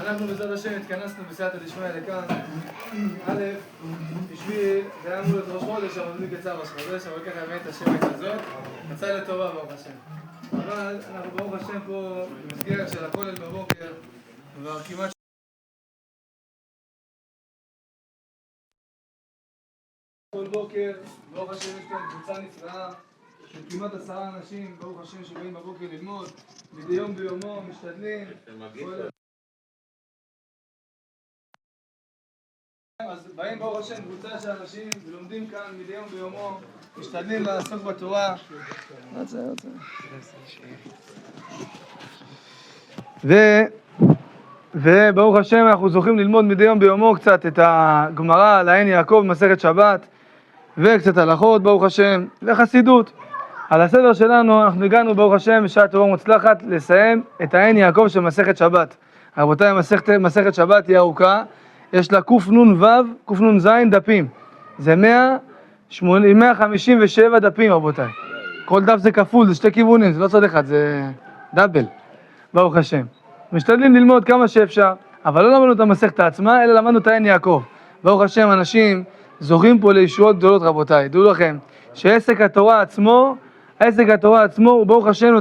אנחנו בעזרת השם התכנסנו בסייעתא דשמיא לכאן. א', בשביל, זה היה אמור להיות ראש חודש, אבל זה קצר ראש חודש, אבל ככה הבאתי את השמית הזאת, יצא לטובה ברוך השם. אבל אנחנו ברוך השם פה במסגרת של הכולל בבוקר, כבר כמעט כל בוקר, ברוך השם יש כאן קבוצה נפלאה של כמעט 10 אנשים, ברוך השם שבאים בבוקר ללמוד, מדי יום ביומו, משתדלים. אז באים ברוך השם קבוצה של אנשים ולומדים כאן מדי יום ביומו, משתדלים לעסוק בתורה. וברוך השם אנחנו זוכים ללמוד מדי יום ביומו קצת את הגמרא על העין יעקב במסכת שבת וקצת הלכות ברוך השם וחסידות. על הסדר שלנו אנחנו הגענו ברוך השם בשעה טובה מוצלחת לסיים את העין יעקב של מסכת שבת. רבותיי, מסכת שבת היא ארוכה, יש לה קנ"ז דפים, זה 157 דפים רבותיי. כל דף זה כפול, זה שתי כיוונים, זה לא צד אחד, זה דאבל ברוך השם. משתדלים ללמוד כמה שאפשר, אבל לא למדנו את המסכת עצמה, אלא למדנו את העין יעקב. ברוך השם אנשים זוכים פה לישועות גדולות רבותיי. דעו לכם שעסק התורה עצמו הוא ברוך השם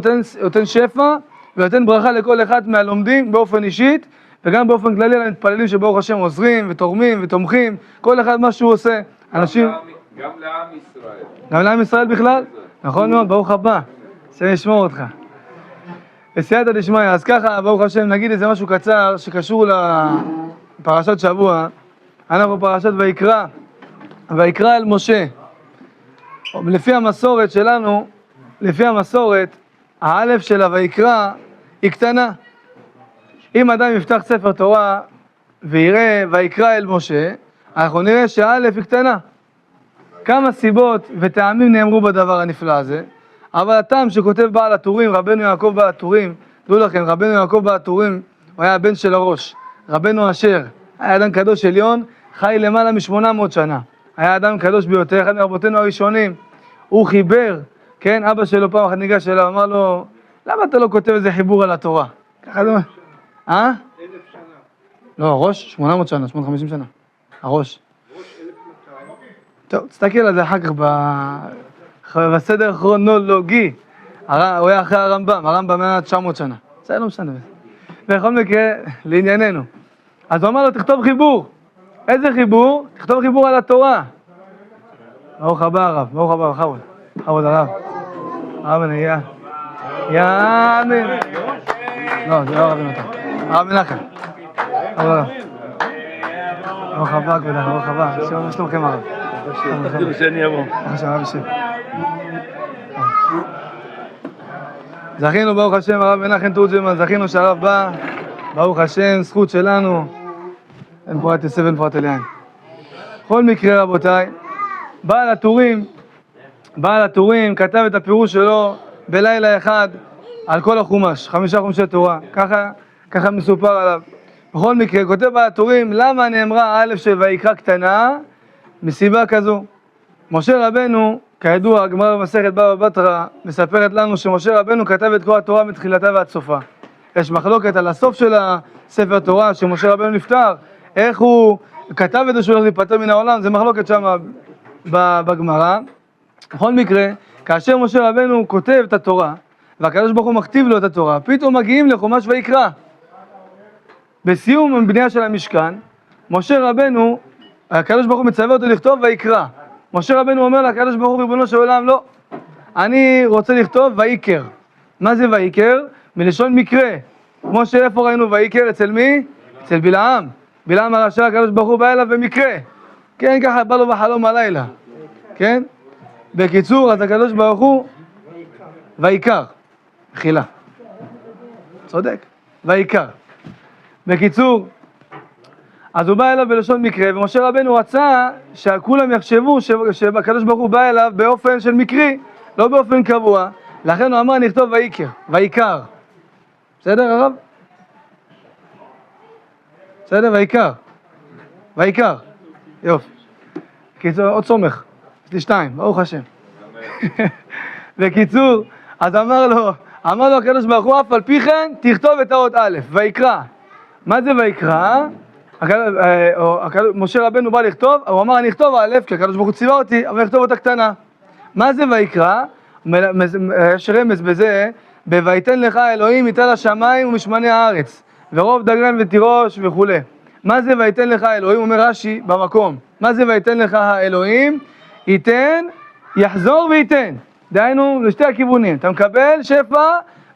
נותן שפע ונותן ברכה לכל אחד מהלומדים באופן אישית וגם באופן כללי למתפללים שברוך השם עוזרים ותורמים ותומכים, כל אחד מה שהוא עושה. אנשים גם לעם ישראל. גם לעם ישראל בכלל? נכון מאוד, ברוך הבא, השם ישמור אותך. בסייעתא דשמיא, אז ככה ברוך השם נגיד איזה משהו קצר שקשור לפרשת שבוע. אנחנו פרשת ויקרא אל משה. לפי המסורת שלנו, האלף של הויקרא היא קטנה. אם אדם יפתח ספר תורה ויראה ויקרא אל משה, אנחנו נראה שהאלף היא קטנה. כמה סיבות וטעמים נאמרו בדבר הנפלא הזה, אבל הטעם שכותב בעל הטורים, רבנו יעקב בעל הטורים, דעו לכם, רבנו יעקב בעל הטורים, הוא היה הבן של הראש, רבנו אשר, היה אדם קדוש עליון, חי למעלה מ800 שנה, היה אדם קדוש ביותר, אחד מרבותינו הראשונים, הוא חיבר, כן, אבא שלו פעם אחת ניגש אליו, אמר לו, למה אתה לא כותב איזה חיבור על התורה? ככה לא... 1000 שנה. לא, הראש, 800 שנה, 850 שנה, הראש. ראש 1200. טוב, תסתכל על זה אחר כך בסדר כרונולוגי, הוא היה אחרי הרמב"ם היה 900 שנה, זה לא משנה. בכל מקרה, לענייננו. אז הוא אמר לו, תכתוב חיבור. איזה חיבור? תכתוב חיבור על התורה. ברוך הבא הרב, ברוך הבא, חבוד הרב. הרב בניה. יאמן. לא, זה לא הרב בנתה. הרב מנחם. ברוך הבא, כבודה, ברוך הבא. מה שלומכם הרב? תחזירו שאני אבוא. הרב ישב. זכינו ברוך השם הרב מנחם תורג'מן, זכינו שהרב בא, ברוך השם, זכות שלנו, אין פרט יוסף ואין פרט אליין. בכל מקרה רבותיי, בעל הטורים כתב את הפירוש שלו בלילה אחד על כל החומש, 5 חומשי תורה, ככה מסופר עליו. בכל מקרה, כותב בעל הטורים, למה נאמרה האלף של ויקרא קטנה? מסיבה כזו, משה רבנו, כידוע, הגמרא במסכת בבא בתרא מספרת לנו שמשה רבנו כתב את כל התורה מתחילתה ועד סופה. יש מחלוקת על הסוף של הספר תורה שמשה רבנו נפטר, איך הוא כתב את זה שהוא הולך להיפטר מן העולם, זה מחלוקת שם בגמרא. בכל מקרה, כאשר משה רבנו כותב את התורה, והקדוש ברוך הוא מכתיב לו את התורה, פתאום מגיעים לחומש ויקרא. בסיום הבנייה של המשכן, משה רבנו, הקדוש ברוך הוא מצווה אותו לכתוב ויקרא. משה רבנו אומר לקדוש ברוך הוא ריבונו של עולם, לא, אני רוצה לכתוב ויקר. מה זה ויקר? מלשון מקרה. כמו שאיפה ראינו ויקר, אצל מי? אצל בלעם. בלעם הרשע, הקדוש ברוך הוא בא אליו במקרה. כן, ככה בא לו בחלום הלילה. כן? בקיצור, אז הקדוש ברוך הוא ויקר. מחילה. צודק. ויקר. בקיצור, אז הוא בא אליו בלשון מקרה, ומשה רבנו רצה שכולם יחשבו שהקדוש ברוך הוא בא אליו באופן של מקרי, לא באופן קבוע. לכן הוא אמר נכתוב ויקר. בסדר הרב? בסדר, ויקר. יופי. בקיצור, עוד סומך. יש לי 2, ברוך השם. בקיצור, אז אמר לו הקדוש ברוך הוא, אף על פי כן תכתוב את האות א', ויקרא. מה זה ויקרא? משה רבנו בא לכתוב, הוא אמר אני אכתוב א', כי הקדוש ברוך הוא ציווה אותי, אבל אני אכתוב אותה קטנה. מה זה ויקרא? יש רמז בזה, ב"ויתן לך אלוהים מטל השמיים ומשמני הארץ, ורוב דגן ותירוש וכו'. מה זה ויתן לך אלוהים? אומר רש"י במקום. מה זה ויתן לך האלוהים? ייתן, יחזור וייתן. דהיינו לשתי הכיוונים. אתה מקבל שפע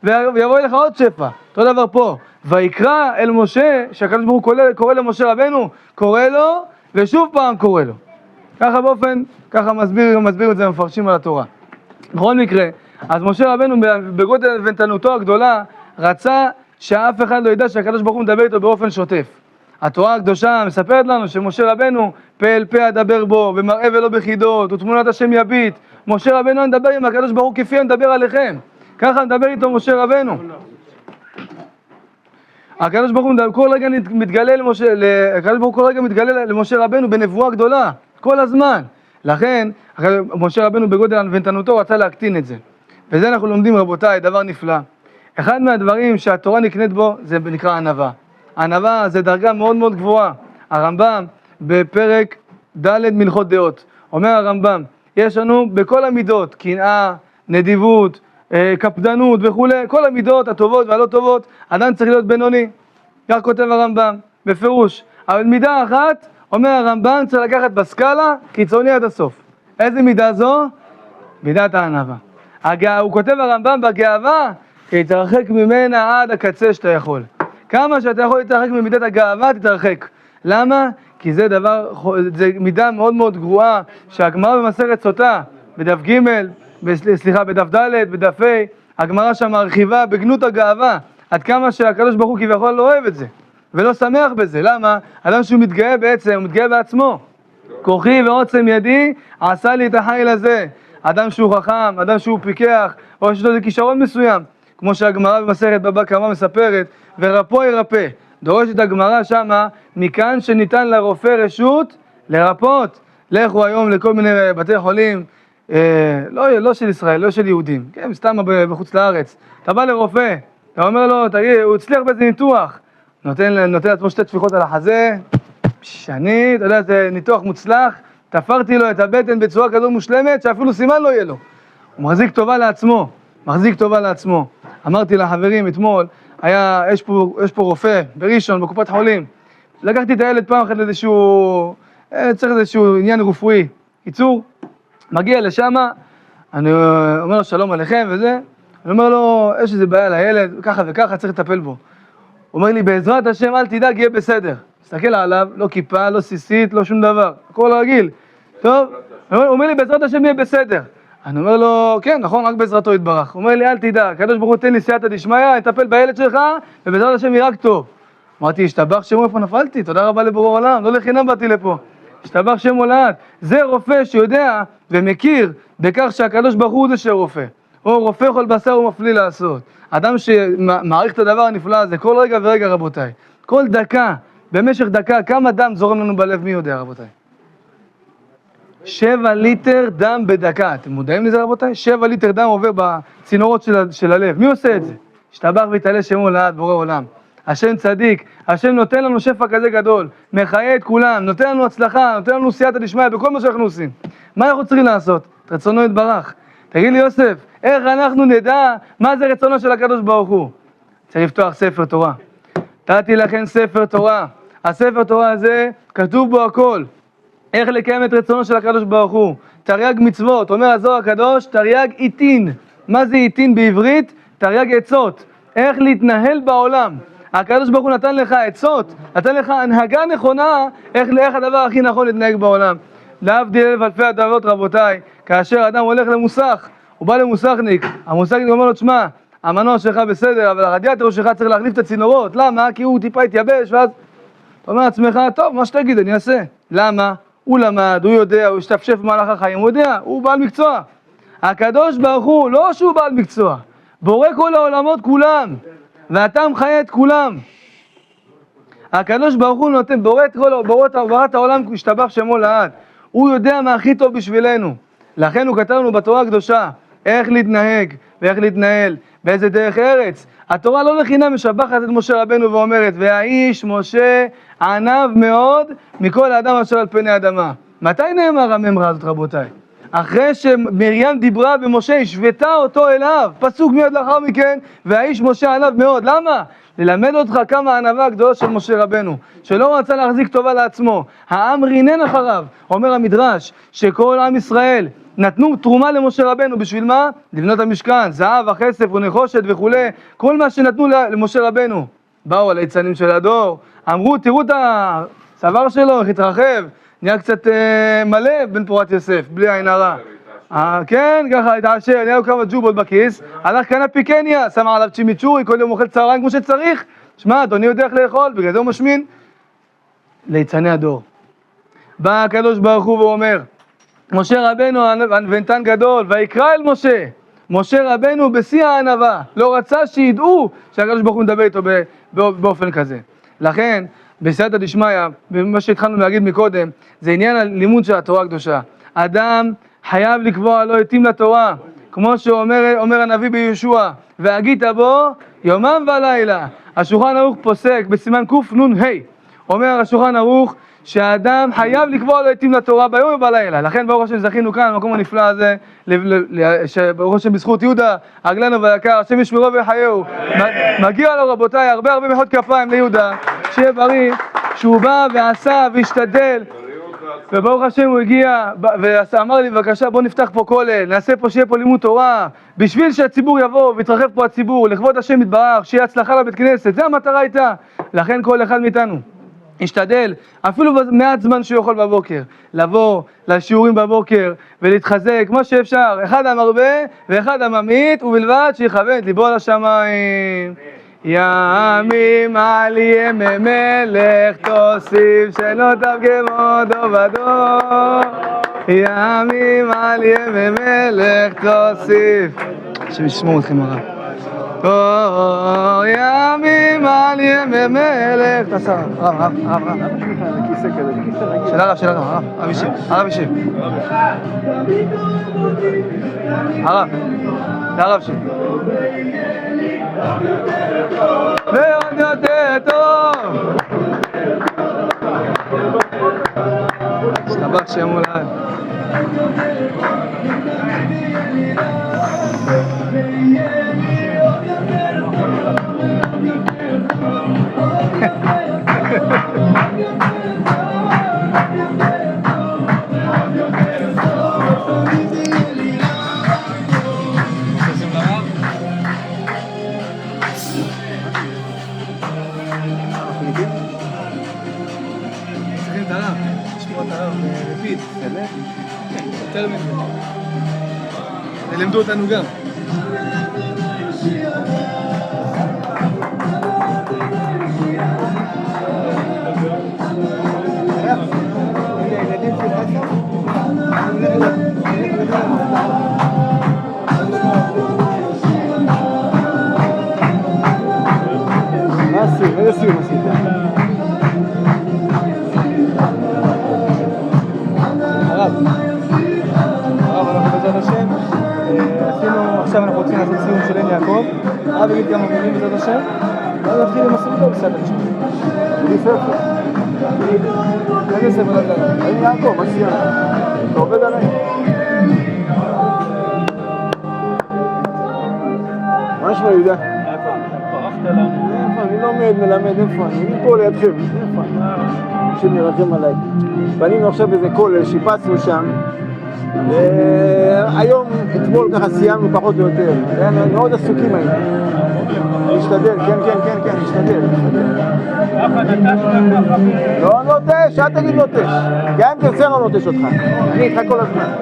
ויבוא אליך עוד שפע. אותו דבר פה. ויקרא אל משה, שהקדוש ברוך הוא קורא למשה רבנו, קורא לו ושוב פעם קורא לו. ככה מסביר את זה המפרשים על התורה. בכל מקרה, אז משה רבנו בגודל ונתנותו הגדולה רצה שאף אחד לא ידע שהקדוש ברוך הוא מדבר איתו באופן שוטף. התורה הקדושה מספרת לנו שמשה רבנו פה אל פה אדבר בו ומראה ולא בחידות ותמונת השם יביט. משה רבנו מדבר עם הקדוש ברוך הוא כפי מדבר עליכם. ככה מדבר איתו משה רבנו. הקדוש ברוך הוא כל רגע מתגלה למשה רבנו בנבואה גדולה, כל הזמן. לכן, משה רבנו בגודל ונתנותו רצה להקטין את זה. וזה אנחנו לומדים רבותיי, דבר נפלא. אחד מהדברים שהתורה נקנית בו, זה נקרא ענווה. ענווה זה דרגה מאוד מאוד גבוהה. הרמב"ם בפרק ד' מלכות דעות, אומר הרמב"ם, יש לנו בכל המידות, קנאה, נדיבות, קפדנות וכו', כל המידות הטובות והלא טובות, אדם צריך להיות בינוני. כך כותב הרמב"ם, בפירוש. אבל מידה אחת, אומר הרמב"ם, צריך לקחת בסקאלה, קיצוני עד הסוף. איזה מידה זו? מידת הענווה. הוא כותב הרמב"ם בגאווה, תתרחק ממנה עד הקצה שאתה יכול. כמה שאתה יכול להתרחק ממידת הגאווה, תתרחק. למה? כי זה מידה מאוד מאוד גרועה, שהגמרא במסכת סוטה, בדף בדף ד', בדף ה', הגמרא שם מרחיבה בגנות הגאווה, עד כמה שהקדוש ברוך הוא כביכול לא אוהב את זה, ולא שמח בזה. למה? אדם שהוא מתגאה בעצם, הוא מתגאה בעצמו. כוחי ועוצם ידי עשה לי את החיל הזה. אדם שהוא חכם, אדם שהוא פיקח, או שיש לו איזה כישרון מסוים, כמו שהגמרא במסכת בבא קמא מספרת, ורפוא ירפא. דורשת הגמרא שמה, מכאן שניתן לרופא רשות לרפות. לכו היום לכל מיני בתי חולים, לא של ישראל, לא של יהודים, כן, סתם בחוץ לארץ. אתה בא לרופא, אתה אומר לו, תגיד, הוא הצליח באיזה ניתוח, נותן לעצמו 2 טפיחות על החזה, אתה יודע, זה ניתוח מוצלח, תפרתי לו את הבטן בצורה כזו מושלמת, שאפילו סימן לא יהיה לו. הוא מחזיק טובה לעצמו, אמרתי לחברים אתמול, יש פה רופא בראשון, בקופת חולים, לקחתי את הילד פעם אחת צריך איזשהו עניין רפואי, קיצור, מגיע לשם, אני אומר לו שלום עליכם וזה, אני אומר לו, יש איזה בעיה לילד, ככה וככה, צריך לטפל בו. הוא אומר לי, בעזרת השם אל תדאג, יהיה בסדר. מסתכל עליו, לא כיפה, לא סיסית, לא שום דבר, הכל רגיל. טוב? הוא אומר לי, בעזרת השם יהיה בסדר. אני אומר לו, כן, נכון, רק בעזרתו יתברך. הוא אומר לי, אל תדאג, הקדוש ברוך הוא תן לי סייעתא דשמיא, נטפל בילד שלך, ובעזרת השם יהיה רק טוב. אמרתי, השתבח שמו, איפה נפלתי? תודה רבה לבורא עולם, לא לחינם באתי לפה. השתבח שמו לעד. זה רופא שיודע ומכיר בכך שהקדוש ברוך הוא זה שרופא. או רופא כל בשר ומפליא לעשות. אדם שמעריך את הדבר הנפלא הזה, כל רגע ורגע רבותיי. כל דקה, במשך דקה, כמה דם זורם לנו בלב, מי יודע רבותיי? 7 ליטר דם בדקה. אתם מודעים לזה רבותיי? 7 ליטר דם עובר בצינורות של הלב. מי עושה את זה? השתבח ויתעלה שמו לעד בורא עולם. השם צדיק, השם נותן לנו שפע כזה גדול, מחיה את כולם, נותן לנו הצלחה, נותן לנו סייעתא דשמיא בכל מה שאנחנו עושים. מה אנחנו צריכים לעשות? רצונו יתברך. תגיד לי יוסף, איך אנחנו נדע מה זה רצונו של הקדוש ברוך הוא? צריך לפתוח ספר תורה. נתתי לכם ספר תורה. הספר תורה הזה כתוב בו הכל. איך לקיים את רצונו של הקדוש ברוך הוא. תרי"ג מצוות, אומר הזוהר הקדוש, תרי"ג עיתין. מה זה עיתין בעברית? תרי"ג עצות. איך להתנהל בעולם. הקדוש ברוך הוא נתן לך עצות, נתן לך הנהגה נכונה, איך הדבר הכי נכון להתנהג בעולם. להבדיל אלף אלפי הדעות רבותיי, כאשר אדם הולך למוסך, הוא בא למוסכניק, המוסכניק אומר לו, תשמע, המנוע שלך בסדר, אבל הרדיאטור שלך צריך להחליף את הצינורות. למה? כי הוא טיפה התייבש, ואז אתה אומר לעצמך, טוב, מה שתגיד, אני אעשה. למה? הוא למד, הוא יודע, הוא השתפשף במהלך החיים, הוא יודע, הוא בעל מקצוע. הקדוש ברוך הוא, לא שהוא בעל מקצוע, בורא כל העולמות כולם, ואתה מחיה את כולם. הקדוש ברוך הוא נותן, בוראת העולם, השתבח שמו לעד. הוא יודע מה הכי טוב בשבילנו. לכן הוא כתב לנו בתורה הקדושה, איך להתנהג ואיך להתנהל, באיזה דרך ארץ. התורה לא לחינם משבחת את משה רבנו ואומרת, והאיש משה ענב מאוד מכל האדם אשר על פני האדמה. מתי נאמר הממרה הזאת רבותיי? אחרי שמרים דיברה במשה, השוותה אותו אליו, פסוק מיד לאחר מכן, והאיש משה ענב מאוד. למה? ללמד אותך כמה הענווה הגדולה של משה רבנו, שלא רצה להחזיק טובה לעצמו. העם רינן אחריו. אומר המדרש שכל עם ישראל נתנו תרומה למשה רבנו, בשביל מה? לבנות המשכן, זהב, הכסף ונחושת וכו', כל מה שנתנו למשה רבנו. באו הליצנים של הדור, אמרו, תראו את הצוואר שלו, איך התרחב, נהיה קצת מלא בן פורת יוסף, בלי עין הרע. כן, ככה, התעשר, נהיה לו כמה ג'ובות בכיס, הלך קנה פיקניה, שם עליו צ'ימיצ'ורי, כל יום אוכל צהריים כמו שצריך. שמע, אדוני יודע איך לאכול, בגלל זה הוא משמין. ליצני הדור. בא הקדוש ברוך הוא ואומר, משה רבנו ענוותן גדול, ויקרא אל משה. משה רבנו בשיא הענווה, לא רצה שידעו שהקדוש ברוך הוא מדבר איתו באופן כזה. לכן, בסייעתא דשמיא, במה שהתחלנו להגיד מקודם, זה עניין הלימוד של התורה הקדושה. אדם חייב לקבוע לא יתאים לתורה, כמו שאומר הנביא ביהושע, והגית בו יומם ולילה. השולחן ערוך פוסק בסימן קנ"ה, אומר השולחן ערוך שהאדם חייב לקבוע לא יתאים לתורה ביום ובלילה. לכן ברוך השם זכינו כאן, המקום הנפלא הזה, ברוך השם בזכות יהודה, עגלנו ויקר, השם ישמרו ויחייהו. מגיע לו רבותיי הרבה מחיאות כפיים ליהודה, שיהיה בריא, שהוא בא ועשה והשתדל, וברוך השם הוא הגיע ואמר לי בבקשה בוא נפתח פה כולל, נעשה פה שיהיה פה לימוד תורה, בשביל שהציבור יבוא ויתרחב פה הציבור, לכבוד השם יתברך, שיהיה הצלחה לבית כנסת, זה המטרה הייתה. לכן כל אחד מאיתנו השתדל, אפילו מעט זמן שהוא יכול בבוקר, לבוא לשיעורים בבוקר ולהתחזק כמו שאפשר, אחד המרבה ואחד הממעיט, ובלבד שיכוון את ליבו לשמיים. ימים על ימי מלך תוסיף שנותיו כמו דור ודור. ימים על ימי מלך תוסיף, השם ישמור אתכם הרב. ימים על ימי מלך, תעשה הרב, של הרב, הרב ישב, הרב ישב. ועוד יותר טוב, הסתבך שם אולי. צריכים את הרב, לשמוע את הרב רפיד, יותר מזה, ולמדו אותנו גם. איזה סיום עשית? הרב, אנחנו בעזרת השם, עכשיו אנחנו רוצים לעשות סיום של עין יעקב. הרב יגיד כמה מילים בעזרת השם, ואז נתחיל עם הסעודה בסדר השם. בלי ספר. איזה ספר לדעת? עין יעקב, מה סיימת? אתה עובד עליי? מה נשמע יהודה? פרחת לנו. אני לומד, מלמד, איפה אני? אני פה לידכם, איפה אני? השם ירחם עליי. בנינו עכשיו איזה כולל, שיפצנו שם, והיום, אתמול ככה סיימנו פחות או יותר. מאוד עסוקים היינו. נשתדל, כן, נשתדל. ככה נטש. לא נוטש, אל תגיד נוטש. גם אם תרצה לא נוטש אותך. אני איתך כל הזמן.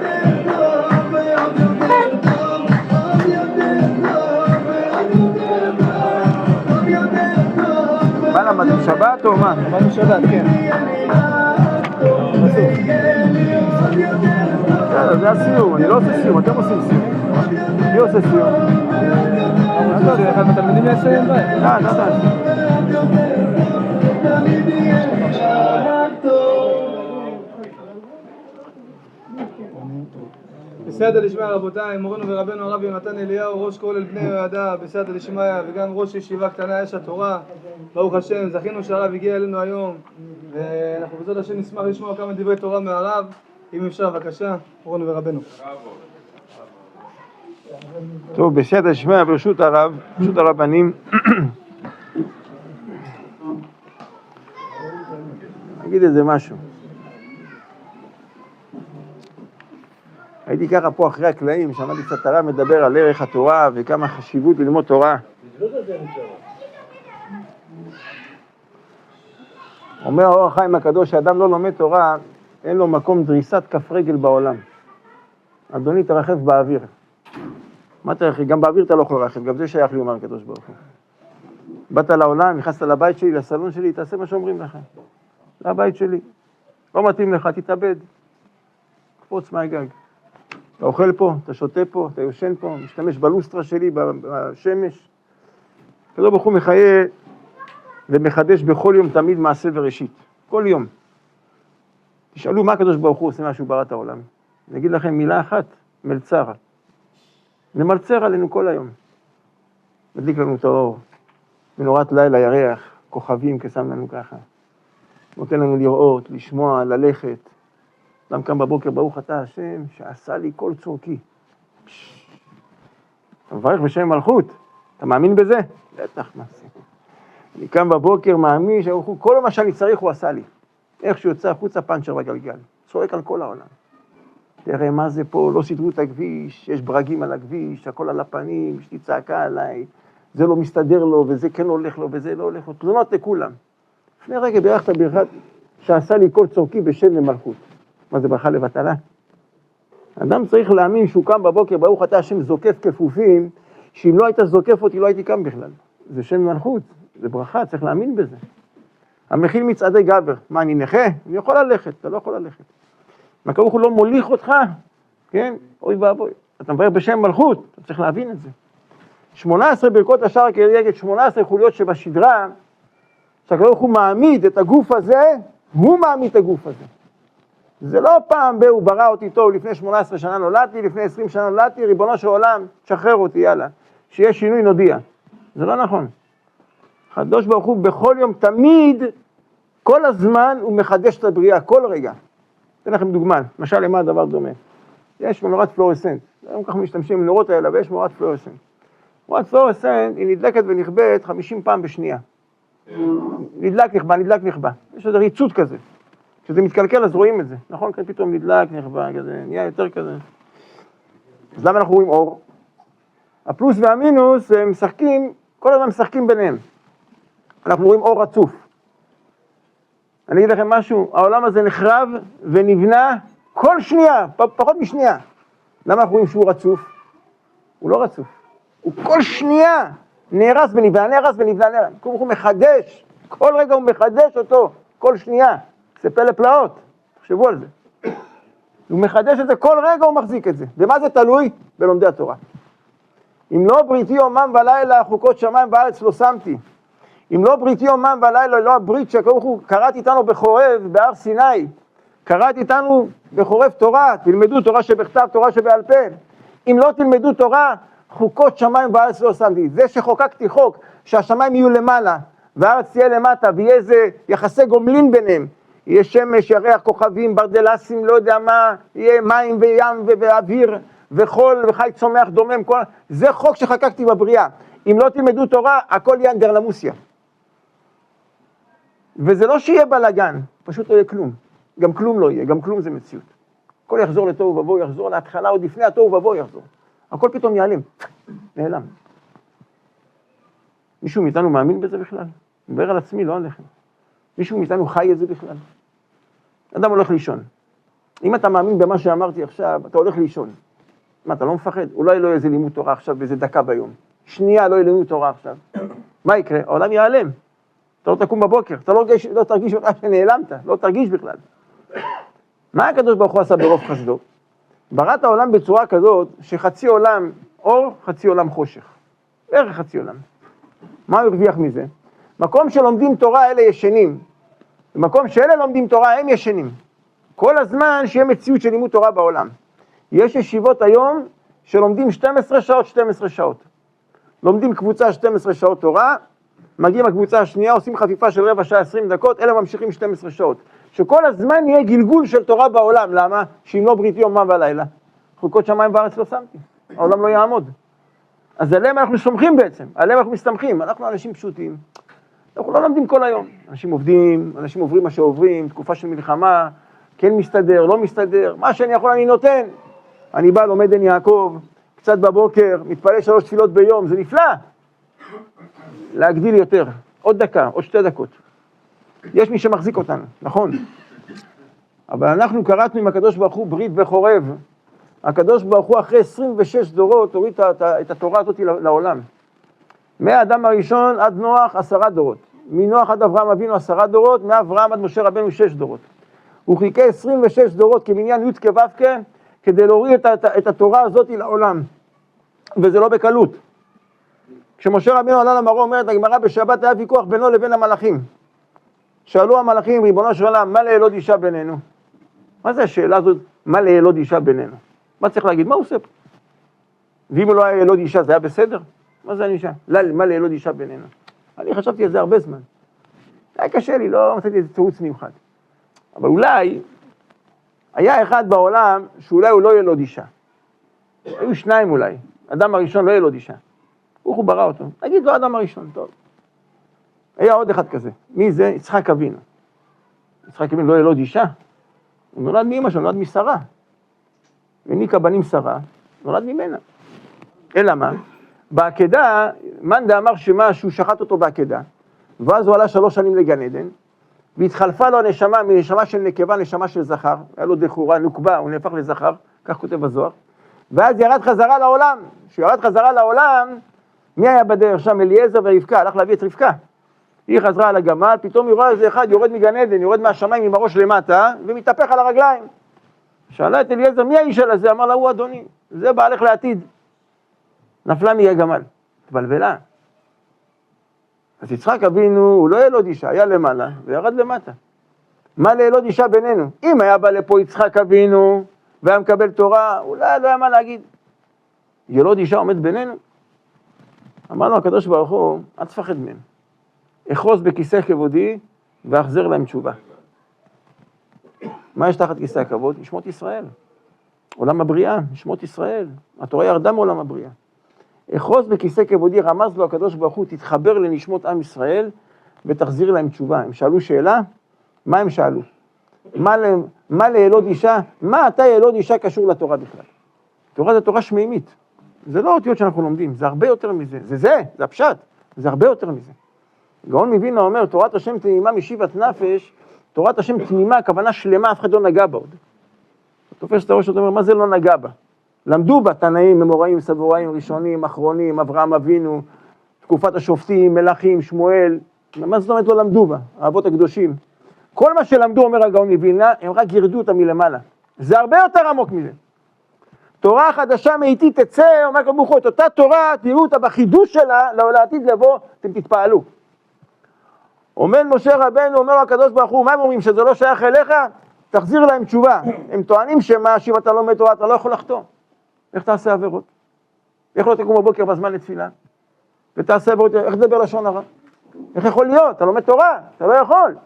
מה למדנו? שבת או מה? למדנו שבת, כן. זה הסיום, אני לא עושה סיום, אתם עושים סיום. מי עושה סיום? אני חושב שאחד מהתלמידים יסיים בהם. בסייעתא דשמיא רבותיי, מורנו ורבנו הרב יונתן אליהו, ראש כולל בני יהודה בסייעתא דשמיא וגם ראש ישיבה קטנה אש התורה, ברוך השם, זכינו שהרב הגיע אלינו היום ואנחנו בעזרת השם נשמח לשמוע כמה דברי תורה מהרב, אם אפשר בבקשה, מורנו ורבנו. טוב, בסייעתא דשמיא ברשות הרב, ברשות הרבנים, נגיד איזה משהו. הייתי ככה פה אחרי הקלעים, שמעתי קצת הרב מדבר על ערך התורה וכמה חשיבות ללמוד תורה. אומר האור החיים הקדוש, שאדם לא לומד תורה, אין לו מקום דריסת כף רגל בעולם. אדוני תרחב באוויר. מה תרחב? גם באוויר אתה לא יכול לרחב, גם זה שייך לי, אומר הקדוש ברוך הוא. באת לעולם, נכנסת לבית שלי, לסלון שלי, תעשה מה שאומרים לך. זה הבית שלי. לא מתאים לך, תתאבד. קפוץ מהגג. אתה אוכל פה, אתה שותה פה, אתה יושן פה, משתמש בלוסטרה שלי, בשמש. הקדוש ברוך הוא מחיה ומחדש בכל יום תמיד מעשה וראשית. כל יום. תשאלו מה הקדוש ברוך הוא עושה משהו ברא את העולם. אני אגיד לכם מילה אחת, מלצר. נמלצר עלינו כל היום. מדליק לנו את האור. מנורת לילה, ירח, כוכבים כשם לנו ככה. נותן לנו לראות, לשמוע, ללכת. אדם קם בבוקר, ברוך אתה השם, שעשה לי כל צורכי. אתה מברך בשם מלכות, אתה מאמין בזה? בטח, מה זה? אני קם בבוקר, מאמין שכל מה שאני צריך הוא עשה לי. איך שהוא יוצא החוצה פנצ'ר בגלגל. צועק על כל העולם. תראה מה זה פה, לא סידרו את הכביש, יש ברגים על הכביש, הכל על הפנים, אשתי צעקה עליי, זה לא מסתדר לו, וזה כן הולך לו, וזה לא הולך לו. תלונות לכולם. לפני רגע בירכת ברכת שעשה לי כל צורכי בשם למלכות. מה זה ברכה לבטלה? אדם צריך להאמין שהוא קם בבוקר, ברוך אתה השם זוקף כפופים, שאם לא היית זוקף אותי לא הייתי קם בכלל. זה שם מלכות, זה ברכה, צריך להאמין בזה. המכיל מצעדי גבר, מה אני נכה? אני יכול ללכת, אתה לא יכול ללכת. מה ברוך הוא לא מוליך אותך, כן? אוי ואבוי. אתה מברך בשם מלכות, אתה צריך להבין את זה. 18 ברכות השער כנגד 18 חוליות שבשדרה, שהקדוש הוא מעמיד את הגוף הזה, הוא מעמיד את הגוף הזה. זה לא פעם הוא ברא אותי טוב, לפני 18 שנה נולדתי, לפני 20 שנה נולדתי, ריבונו של עולם, תשחרר אותי, יאללה. שיש שינוי נודיע. זה לא נכון. הקדוש ברוך הוא בכל יום, תמיד, כל הזמן הוא מחדש את הבריאה, כל רגע. אתן לכם דוגמה, למשל למה הדבר דומה. יש מנורת פלורסנט, היום ככה משתמשים במנורות האלה, ויש מנורת פלורסנט. מנורת פלורסנט היא נדלקת ונכבדת 50 פעם בשנייה. נדלק נכבה, נדלק נכבה. יש איזה ריצות כזה. כשזה מתקלקל אז רואים את זה. נכון? כאן פתאום נדלק נכבה, כזה, נהיה יותר כזה. אז למה אנחנו רואים אור? הפלוס והמינוס הם משחקים, כל הזמן משחקים ביניהם. אנחנו רואים אור רצוף. אני אגיד לכם משהו, העולם הזה נחרב ונבנה כל שנייה, פחות משנייה. למה אנחנו רואים שהוא רצוף? הוא לא רצוף. הוא כל שנייה נהרס ונבנה, נהרס ונבנה, הוא מחדש. כל רגע הוא מחדש אותו, כל שנייה. זה פלא פלאות, תחשבו על זה. הוא מחדש את זה, כל רגע הוא מחזיק את זה. ומה זה תלוי? בלומדי התורה. אם לא בריתי יומם ולילה, חוקות שמיים בארץ לא שמתי. אם לא בריתי יומם ולילה, לא הברית שהוא קראת איתנו בחורב, בהר סיני. קראת איתנו בחורב תורה, תלמדו תורה שבכתב, תורה שבעל פה. אם לא תלמדו תורה, חוקות שמיים בארץ לא שמתי. זה שחוקקתי חוק, שהשמיים יהיו למעלה, והארץ תהיה למטה, ויהיה איזה יחסי גומלין ביניהם. יהיה שמש, ירח, כוכבים, ברדלסים, לא יודע מה, יהיה מים וים ואוויר, וחול וחי צומח דומם, כל... זה חוק שחקקתי בבריאה. אם לא תלמדו תורה, הכל יהיה אנדרלמוסיה. וזה לא שיהיה בלגן, פשוט לא יהיה כלום. גם כלום לא יהיה, גם כלום זה מציאות. הכל יחזור לתוהו ובוהו, יחזור להתחלה, עוד לפני התוהו ובוהו יחזור. הכל פתאום ייעלם, נעלם. מישהו מאיתנו מאמין בזה בכלל? אני מדבר על עצמי, לא עליכם. מישהו מאיתנו חי את זה בכלל? אדם הולך לישון. אם אתה מאמין במה שאמרתי עכשיו, אתה הולך לישון. מה, אתה לא מפחד? אולי לא יהיה איזה לימוד תורה עכשיו באיזה דקה ביום. שנייה לא יהיה לימוד תורה עכשיו. מה יקרה? העולם ייעלם. אתה לא תקום בבוקר, אתה לא תרגיש בכלל שנעלמת, לא תרגיש בכלל. מה הקדוש ברוך הוא עשה ברוב חסדו? ברא את העולם בצורה כזאת שחצי עולם אור, חצי עולם חושך. בערך חצי עולם. מה הוא הרוויח מזה? מקום שלומדים תורה אלה ישנים. במקום שאלה לומדים תורה הם ישנים. כל הזמן שיהיה מציאות של לימוד תורה בעולם. יש ישיבות היום שלומדים 12 שעות, 12 שעות. לומדים קבוצה 12 שעות תורה, מגיעים הקבוצה השנייה, עושים חפיפה של רבע שעה 20 דקות, אלה ממשיכים 12 שעות. שכל הזמן יהיה גלגול של תורה בעולם, למה? שאם לא בריתי יומם ולילה, חוקות שמיים וארץ לא שמתי, העולם לא יעמוד. אז עליהם אנחנו סומכים בעצם, עליהם אנחנו מסתמכים, אנחנו אנשים פשוטים. אנחנו לא לומדים כל היום, אנשים עובדים, אנשים עוברים מה שעוברים, תקופה של מלחמה, כן מסתדר, לא מסתדר, מה שאני יכול אני נותן. אני בא, לומד עין יעקב, קצת בבוקר, מתפלל 3 תפילות ביום, זה נפלא. להגדיל יותר, עוד דקה, עוד 2 דקות. יש מי שמחזיק אותנו, נכון. אבל אנחנו קראתנו עם הקדוש ברוך הוא ברית בחורב. הקדוש ברוך הוא אחרי 26 דורות הוריד את התורה הזאת לעולם. מהאדם הראשון עד נוח 10 דורות. מנוח עד אברהם אבינו 10 דורות, מאברהם עד משה רבנו 6 דורות. הוא חיכה 26 דורות כמניין י' כו' כדי להוריד את התורה הזאת לעולם. וזה לא בקלות. כשמשה רבנו עלה למרום, אומרת הגמרא בשבת היה ויכוח בינו לבין המלאכים. שאלו המלאכים, ריבונו של עולם, מה לילוד אישה בינינו? מה זה השאלה הזאת, מה לילוד אישה בינינו? מה צריך להגיד? מה הוא עושה פה? ואם לא היה ילוד אישה, זה היה בסדר? מה זה אישה? מה לילוד אישה בינינו? אני חשבתי על זה הרבה זמן. היה קשה לי, לא מצאתי איזה תירוץ מיוחד. אבל אולי, היה אחד בעולם שאולי הוא לא ילוד אישה. היו 2 אולי. אדם הראשון לא ילוד אישה. הוא ברא אותו. נגיד לו אדם הראשון, טוב. היה עוד אחד כזה. מי זה? יצחק אבינו. יצחק אבינו לא ילוד אישה. הוא נולד מאמא שלו, נולד משרה. וניקה בנים שרה, נולד ממנה. אלא מה? בעקדה, מאן דאמר שמה שהוא שחט אותו בעקדה, ואז הוא עלה 3 שנים לגן עדן, והתחלפה לו הנשמה מנשמה של נקבה, נשמה של זכר, היה לו דחורה, נוקבה, הוא נהפך לזכר, כך כותב בזוהר, ואז ירד חזרה לעולם. כשהוא ירד חזרה לעולם, מי היה בדרך שם? אליעזר ורבקה, הלך להביא את רבקה. היא חזרה על הגמל, פתאום היא רואה איזה אחד יורד מגן עדן, יורד מהשמיים עם הראש למטה, ומתהפך על הרגליים. שאלה את אליעזר, מי האיש הזה? אמר לה, הוא אדוני, זה בעלך לעתיד. נפלה מי הגמל, התבלבלה. אז יצחק אבינו, הוא לא ילוד אישה, היה למעלה וירד למטה. מה לילוד אישה בינינו? אם היה בא לפה יצחק אבינו והיה מקבל תורה, אולי לא היה מה להגיד. ילוד אישה עומד בינינו? אמר לו הקדוש ברוך הוא, אל תפחד מהם. אחוז בכיסא כבודי ואחזר להם תשובה. מה יש תחת כיסא הכבוד? נשמות ישראל. עולם הבריאה, נשמות ישראל. התורה ירדה מעולם הבריאה. אחוז בכיסא כבודי, רמז לו הקדוש ברוך הוא, תתחבר לנשמות עם ישראל ותחזיר להם תשובה. הם שאלו שאלה, מה הם שאלו? מה לילוד אישה? מה אתה ילוד אישה קשור לתורה בכלל? תורה זה תורה שמימית. זה לא אותיות שאנחנו לומדים, זה הרבה יותר מזה. זה הפשט, זה הרבה יותר מזה. גאון מווילנה אומר, תורת השם תמימה משיבת נפש, תורת השם תמימה, הכוונה שלמה, אף אחד לא נגע בה עוד. תופס את הראש, אומר, מה זה לא נגע בה? למדו בה תנאים, ממוראים, סבוראים, ראשונים, אחרונים, אברהם אבינו, תקופת השופטים, מלאכים, שמואל, מה זאת אומרת לא למדו בה? האבות הקדושים. כל מה שלמדו, אומר הגאון מווילנה, הם רק ירדו אותה מלמעלה. זה הרבה יותר עמוק מזה. תורה חדשה מאיתי תצא, אומר כבוכו, את אותה תורה, תראו אותה בחידוש שלה, לעתיד לבוא, אתם תתפעלו. אומר משה רבנו, אומר הקדוש ברוך הוא, מה הם אומרים, שזה לא שייך אליך? תחזיר להם תשובה. הם טוענים שמה, שאם אתה לומד תורה, אתה לא יכול לחתום. איך תעשה עבירות? איך לא תקום בבוקר בזמן לתפילה? ותעשה עבירות, איך תדבר לשון הרע? איך יכול להיות? אתה לומד תורה, אתה לא יכול.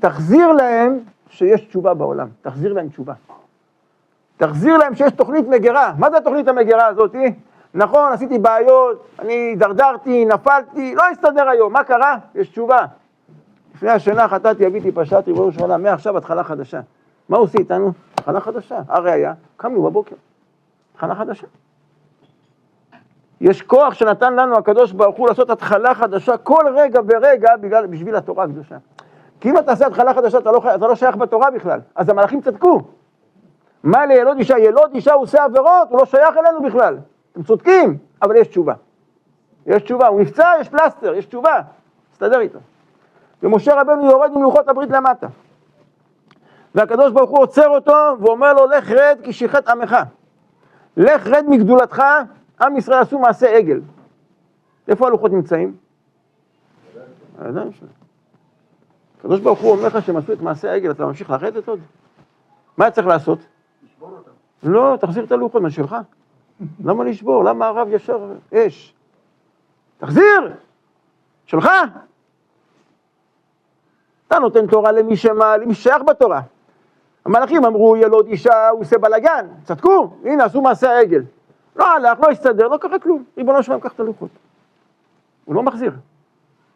תחזיר להם שיש תשובה בעולם, תחזיר להם תשובה. תחזיר להם שיש תוכנית מגירה. מה זה התוכנית המגירה הזאת? נכון, עשיתי בעיות, אני דרדרתי, נפלתי, לא הסתדר היום. מה קרה? יש תשובה. לפני השנה חטאתי, הביתי, פשעתי, ריבונו של עולם, מעכשיו התחלה חדשה. מה עושה איתנו? התחלה חדשה. הראיה, קמנו בבוקר. התחלה חדשה. יש כוח שנתן לנו הקדוש ברוך הוא לעשות התחלה חדשה כל רגע ורגע בשביל התורה הקדושה. כי אם אתה עושה התחלה חדשה, אתה לא שייך בתורה בכלל. אז המלאכים צדקו. מה לילוד אישה? ילוד אישה הוא עושה עבירות, הוא לא שייך אלינו בכלל. אתם צודקים, אבל יש תשובה. יש תשובה, הוא נפצע, יש פלסטר, יש תשובה. תסתדר איתו. ומשה רבנו יורד עם לוחות הברית למטה. והקדוש ברוך הוא עוצר אותו ואומר לו, לך רד כי שיחת עמך. לך רד מגדולתך, עם ישראל עשו מעשה עגל. איפה הלוחות נמצאים? הידיים שלהם. הקדוש ברוך הוא אומר לך שהם עשו את מעשה העגל, אתה ממשיך לרדת עוד? מה צריך לעשות? לא, תחזיר את הלוחות, מה שלך? למה לשבור? למה הרב ישר אש? תחזיר! שלך! אתה נותן תורה למי שייך בתורה. המלאכים אמרו, ילוד אישה, הוא עושה בלגן. צדקו, הנה, עשו מעשה העגל. לא הלך, לא הסתדר, לא קרה כלום. ריבונו שלהם, קח את הלוחות. הוא לא מחזיר. הוא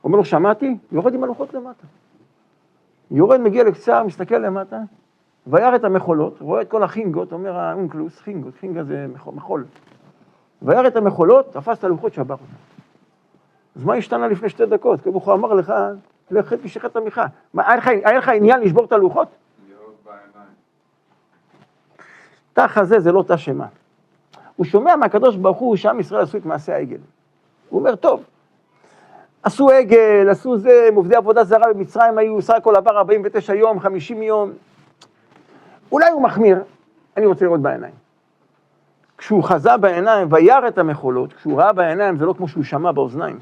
אומר לו, שמעתי, יורד עם הלוחות למטה. יורד, מגיע לקצר, מסתכל למטה, וירא את המחולות, רואה את כל החינגות, אומר האונקלוס, חינגות, חינגה זה מחול. וירא את המחולות, תפס את הלוחות, שבר אותה. אז מה השתנה לפני 2 דקות? כמו הוא אמר לך, לך תשחט עמך. היה לך עניין לשבור את הלוחות? לראות בעיניים. תא חזה זה לא תא שמה. הוא שומע מהקדוש ברוך הוא שעם ישראל עשו את מעשה העגל. הוא אומר, טוב, עשו עגל, עשו זה, הם עובדי עבודה זרה במצרים היו, סך הכל עבר 49 יום, 50 יום. אולי הוא מחמיר, אני רוצה לראות בעיניים. כשהוא חזה בעיניים וירא את המחולות, כשהוא ראה בעיניים זה לא כמו שהוא שמע באוזניים.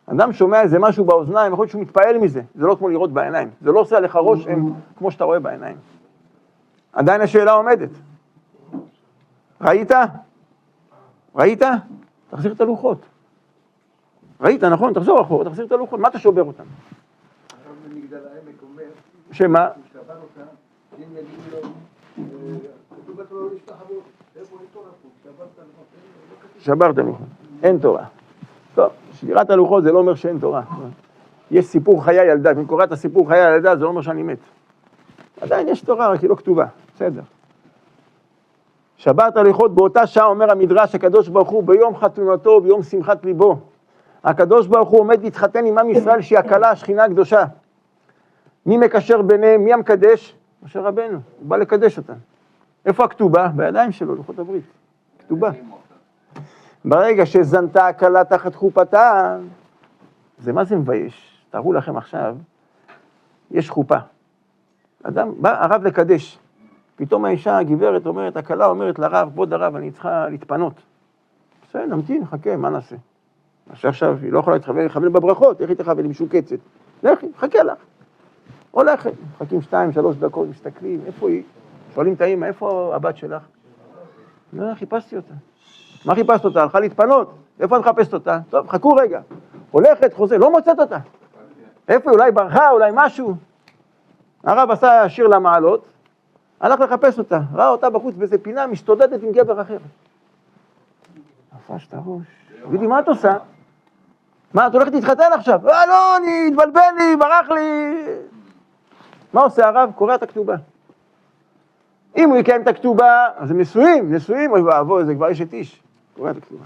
אדם שומע איזה משהו באוזניים, יכול להיות שהוא מתפעל מזה, זה לא כמו לראות בעיניים. זה לא עושה לך רושם כמו שאתה רואה בעיניים. עדיין השאלה עומדת. ראית? ראית? תחזיר את הלוחות. ראית, נכון? תחזור אחורה, תחזיר את הלוחות. מה אתה שובר אותם? הרב במגדל העמק אומר, שמה? הוא שבר אותם, אם יגידו לו, כתוב בתורה לא לשכח אבות, איפה אין תורה פה? שברת הלוחות, לא כתוב. שברת הלוחות, אין תורה. טוב, שבירת הלוחות זה לא אומר שאין תורה. יש סיפור חיי ילדה, אם קורא את הסיפור חיי ילדה זה לא אומר שאני מת. עדיין יש תורה, רק היא לא כתובה, בסדר. שברת הלוחות באותה שעה אומר המדרש, הקדוש ברוך הוא ביום חתונתו, ביום שמחת ליבו. הקדוש ברוך הוא עומד להתחתן עם עם ישראל שהיא הקלה, השכינה הקדושה. מי מקשר ביניהם? מי המקדש? משה רבנו, הוא בא לקדש אותם. איפה הכתובה? בידיים שלו, לוחות הברית. כתובה. ברגע שזנתה הקלה תחת חופתה, זה מה זה מבייש? תראו לכם עכשיו, יש חופה. אדם, בא הרב לקדש. פתאום האישה, הגברת אומרת, הקלה אומרת לרב, כבוד הרב, אני צריכה להתפנות. בסדר, נמתין, חכה, מה נעשה? עכשיו, היא לא יכולה להתכוון בברכות, איך היא תכוון? היא משוקצת. לכי, חכה לך. הולכת, מחכים 2-3 דקות, מסתכלים, איפה היא? שואלים את האמא, איפה הבת שלך? לא, חיפשתי אותה. מה חיפשת אותה? הלכה להתפנות. איפה את מחפשת אותה? טוב, חכו רגע. הולכת, חוזר, לא מוצאת אותה. איפה היא? אולי ברחה, אולי משהו. הרב עשה שיר למעלות, הלך לחפש אותה, ראה אותה בחוץ באיזה פינה, משתודדת עם גבר אחר. נפש את הראש. תגידי, מה את עושה? מה, את הולכת להתחתן עכשיו? לא, אני התבלבל לי, ברח לי. מה עושה הרב? קורא את הכתובה. אם הוא יקיים את הכתובה, אז הם נשואים, אוי ואבוי, זה כבר אשת איש. קורא את הכתובה.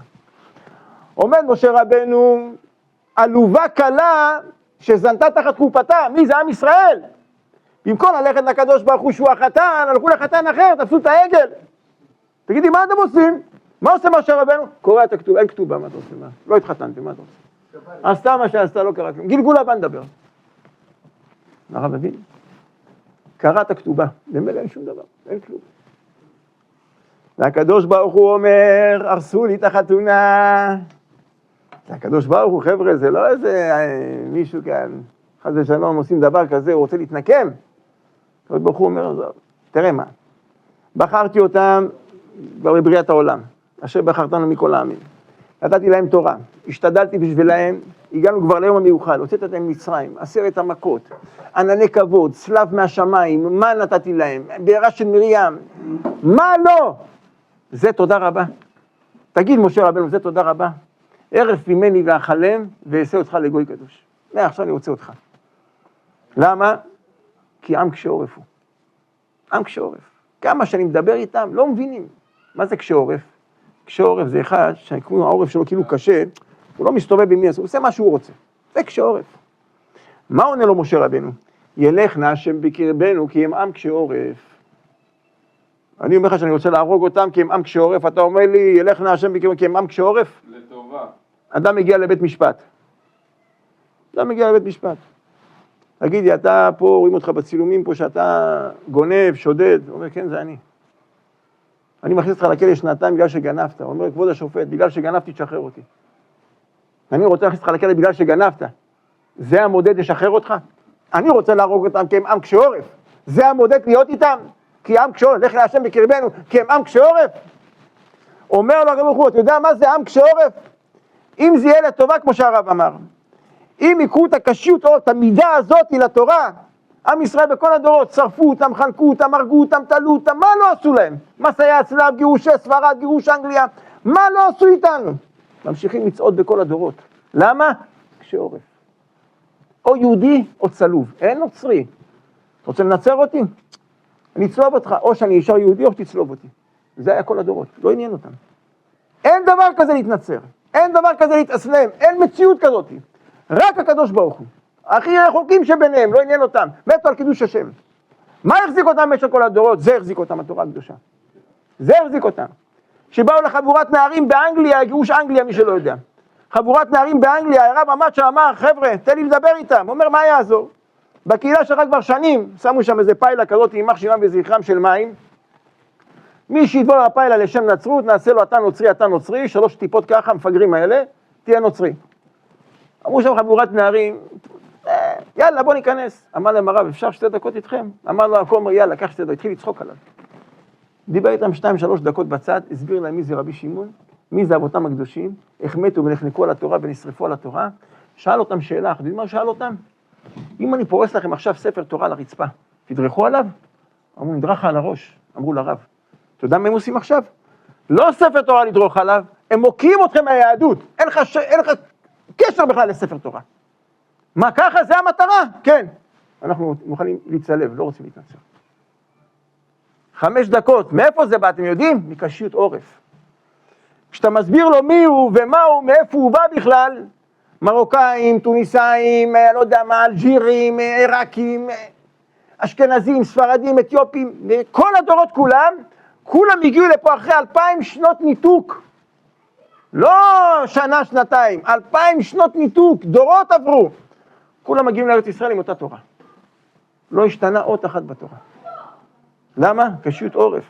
עומד משה רבנו, עלובה קלה שזנתה תחת חופתה. מי זה? עם ישראל. במקום ללכת לקדוש ברוך הוא שהוא החתן, הלכו לחתן אחר, תפסו את העגל. תגידי, מה אתם עושים? מה עושה משה רבנו? קורא את הכתובה, אין כתובה, מה אתה עושה? מה? לא התחתנתם, מה אתה עושה? עשתה מה שעשתה, לא קרה כלום. גלגול הבא נדבר. הרב מבין? קרא את הכתובה, במילא אין שום דבר, אין כלום. והקדוש ברוך הוא אומר, הרסו לי את החתונה. הקדוש ברוך הוא, חבר'ה, זה לא איזה מישהו כאן, חס ושלום עושים דבר כזה, הוא רוצה להתנקם. הקדוש ברוך הוא אומר, תראה מה, בחרתי אותם כבר בבריאת העולם, אשר בחרתנו מכל העמים. נתתי להם תורה, השתדלתי בשבילהם, הגענו כבר ליום המיוחד, הוצאת אותם ממצרים, 10 המכות, ענני כבוד, צלב מהשמיים, מה נתתי להם, בעירה של מרים, מה לא? זה תודה רבה. תגיד משה רבנו, זה תודה רבה. ערף ממני ואכלם ואעשה אותך לגוי קדוש. עכשיו אני רוצה אותך. למה? כי עם קשה עורף הוא. עם קשה עורף. כמה שאני מדבר איתם, לא מבינים. מה זה קשה עורף? קשה עורף זה אחד שכמו העורף שלו כאילו קשה, הוא לא מסתובב במי, הוא עושה מה שהוא רוצה. זה קשה עורף. מה עונה לו משה רבנו? ילך נא השם בקרבנו כי הם עם קשה עורף. אני אומר לך שאני רוצה להרוג אותם כי הם עם קשה עורף, אתה אומר לי ילך נא השם בקרבנו כי הם עם קשה עורף? לטובה. אדם מגיע לבית משפט. תגידי, אתה פה, רואים אותך בצילומים פה שאתה גונב, שודד. הוא אומר, כן, זה אני. אני מכניס אותך לכלא 2 בגלל שגנבת. הוא אומר, כבוד השופט, בגלל שגנבתי, תשחרר אותי. אני רוצה להכניס אותך לכלא בגלל שגנבת. זה המודד לשחרר אותך? אני רוצה להרוג אותם כי הם עם קשה עורף. זה המודד להיות איתם? כי עם קשה עורף, לך להשם בקרבנו, כי הם עם קשה עורף. אומר לו הרב הוא, אתה יודע מה זה עם קשה עורף? אם זה יהיה לטובה, כמו שהרב אמר, אם יקחו את הקשיות או את המידה הזאת לתורה, עם ישראל בכל הדורות, שרפו אותם, חנקו אותם, הרגו אותם, תלו אותם, מה לא עשו להם? מסעי הצלב, גירושי ספרד, גירוש אנגליה, מה לא עשו איתנו? ממשיכים לצעוד בכל הדורות. למה? קשה עורף. או יהודי או צלוב, אין נוצרי. אתה רוצה לנצר אותי? אני אצלוב אותך, או שאני ישר יהודי או שתצלוב אותי. זה היה כל הדורות, לא עניין אותם. אין דבר כזה להתנצר, אין דבר כזה להתאסלם, אין מציאות כזאת. רק הקדוש ברוך הוא. הכי רחוקים שביניהם, לא עניין אותם, מתו על קידוש השם. מה החזיק אותם במשך כל הדורות? זה החזיק אותם, התורה הקדושה. זה החזיק אותם. שבאו לחבורת נערים באנגליה, גירוש אנגליה, מי שלא יודע. חבורת נערים באנגליה, הרב עמד שאמר, חבר'ה, תן לי לדבר איתם. הוא אומר, מה יעזור? בקהילה שלך כבר שנים, שמו שם איזה פיילה כזאת, יימח שמם וזכרם של מים. מי שידבור על הפיילה לשם נצרות, נעשה לו אתה נוצרי, 3 טיפות ככה, מפגרים האלה, תהיה נוצרי. אמרו שם חבורת נערים, יאללה בוא ניכנס. אמר להם הרב, אפשר 2 דקות איתכם? אמר לו הכומר, יאללה, קח 2 דקות, התחיל לצחוק עליו. דיבר איתם 2-3 דקות בצד, הסביר להם מי זה רבי שמעון, מי זה אבותם הקדושים, איך מתו ונחנקו על התורה ונשרפו על התורה. שאל אותם שאלה, אתם יודעים מה שאל אותם? אם אני פורס לכם עכשיו ספר תורה על הרצפה, תדרכו עליו? אמרו, נדרכה על הראש. אמרו לרב, אתה יודע מה הם עושים עכשיו? לא ספר תורה לדרוך עליו, הם מוקיעים אתכם מהיהדות, אין לך קשר בכלל לספר תורה. מה ככה? זה המטרה? כן. אנחנו מוכנים להצלב, לא רוצים להתנצר. 5 דקות, מאיפה זה בא, אתם יודעים? מקשיות עורף. כשאתה מסביר לו מי הוא ומה הוא, מאיפה הוא בא בכלל, מרוקאים, טוניסאים, לא יודע מה, אלג'ירים, עיראקים, אשכנזים, ספרדים, אתיופים, כל הדורות כולם הגיעו לפה אחרי 2000 שנות ניתוק. לא שנה, שנתיים, 2000 שנות ניתוק, דורות עברו. כולם מגיעים לארץ ישראל עם אותה תורה. לא השתנה אות אחת בתורה. למה? קשיות עורף.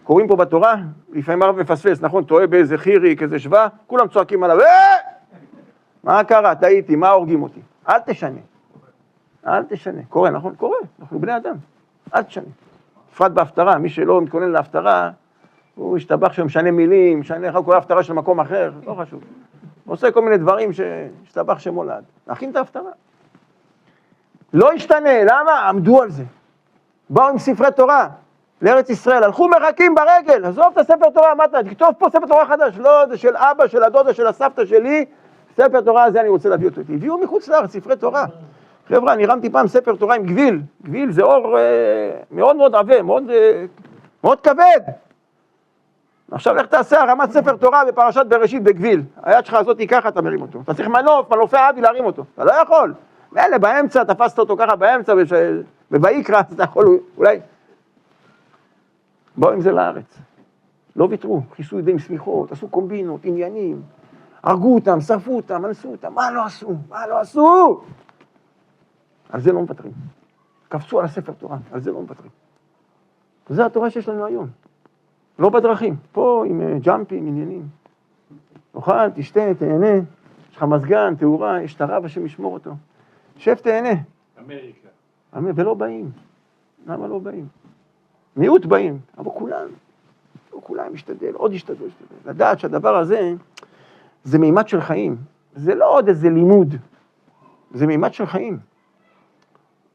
קוראים פה בתורה, לפעמים הרב מפספס, נכון, טועה באיזה חיריק, איזה שווה, כולם צועקים עליו, מה קרה? טעיתי, מה הורגים אותי? אל תשנה. אל תשנה. קורה, נכון? קורה. אנחנו בני אדם. אל תשנה. בפרט בהפטרה, מי שלא מתכונן להפטרה, הוא השתבח שהוא משנה מילים, משנה כל ההפטרה של מקום אחר, לא חשוב. הוא עושה כל מיני דברים שהשתבח שמולד. להכין את ההפטרה. לא ישתנה, למה? עמדו על זה. באו עם ספרי תורה לארץ ישראל, הלכו מרחקים ברגל, עזוב את הספר תורה, מה אתה, תכתוב פה ספר תורה חדש, לא, זה של אבא, של הדודה, של הסבתא שלי, ספר תורה הזה אני רוצה להביא אותו. הביאו מחוץ לארץ ספרי תורה. חבר'ה, אני הרמתי פעם ספר תורה עם גביל, גביל זה אור מאוד מאוד עבה, מאוד כבד. עכשיו לך תעשה הרמת ספר תורה בפרשת בראשית בגביל, היד שלך הזאת היא ככה, אתה מרים אותו, אתה צריך מנופי אבי להרים אותו, אתה לא יכול. ואלה באמצע, תפסת אותו ככה באמצע, וביקרא, אתה יכול אולי. באו עם זה לארץ, לא ויתרו, חיסו ידי עם סמיכות, עשו קומבינות, עניינים, הרגו אותם, שרפו אותם, אנסו אותם, מה לא עשו? מה לא עשו? על זה לא מוותרים. קפצו על הספר תורה, על זה לא מוותרים. זה התורה שיש לנו היום. לא בדרכים, פה עם ג'אמפים, עניינים. אוכל, תשתה, תהנה, יש לך מזגן, תאורה, יש את הרב השם ישמור אותו. שב, תהנה. אמריקה. ולא באים. למה לא באים? מיעוט באים, אבל כולם משתדל, עוד ישתדל. לדעת שהדבר הזה, זה מימד של חיים. זה לא עוד איזה לימוד, זה מימד של חיים.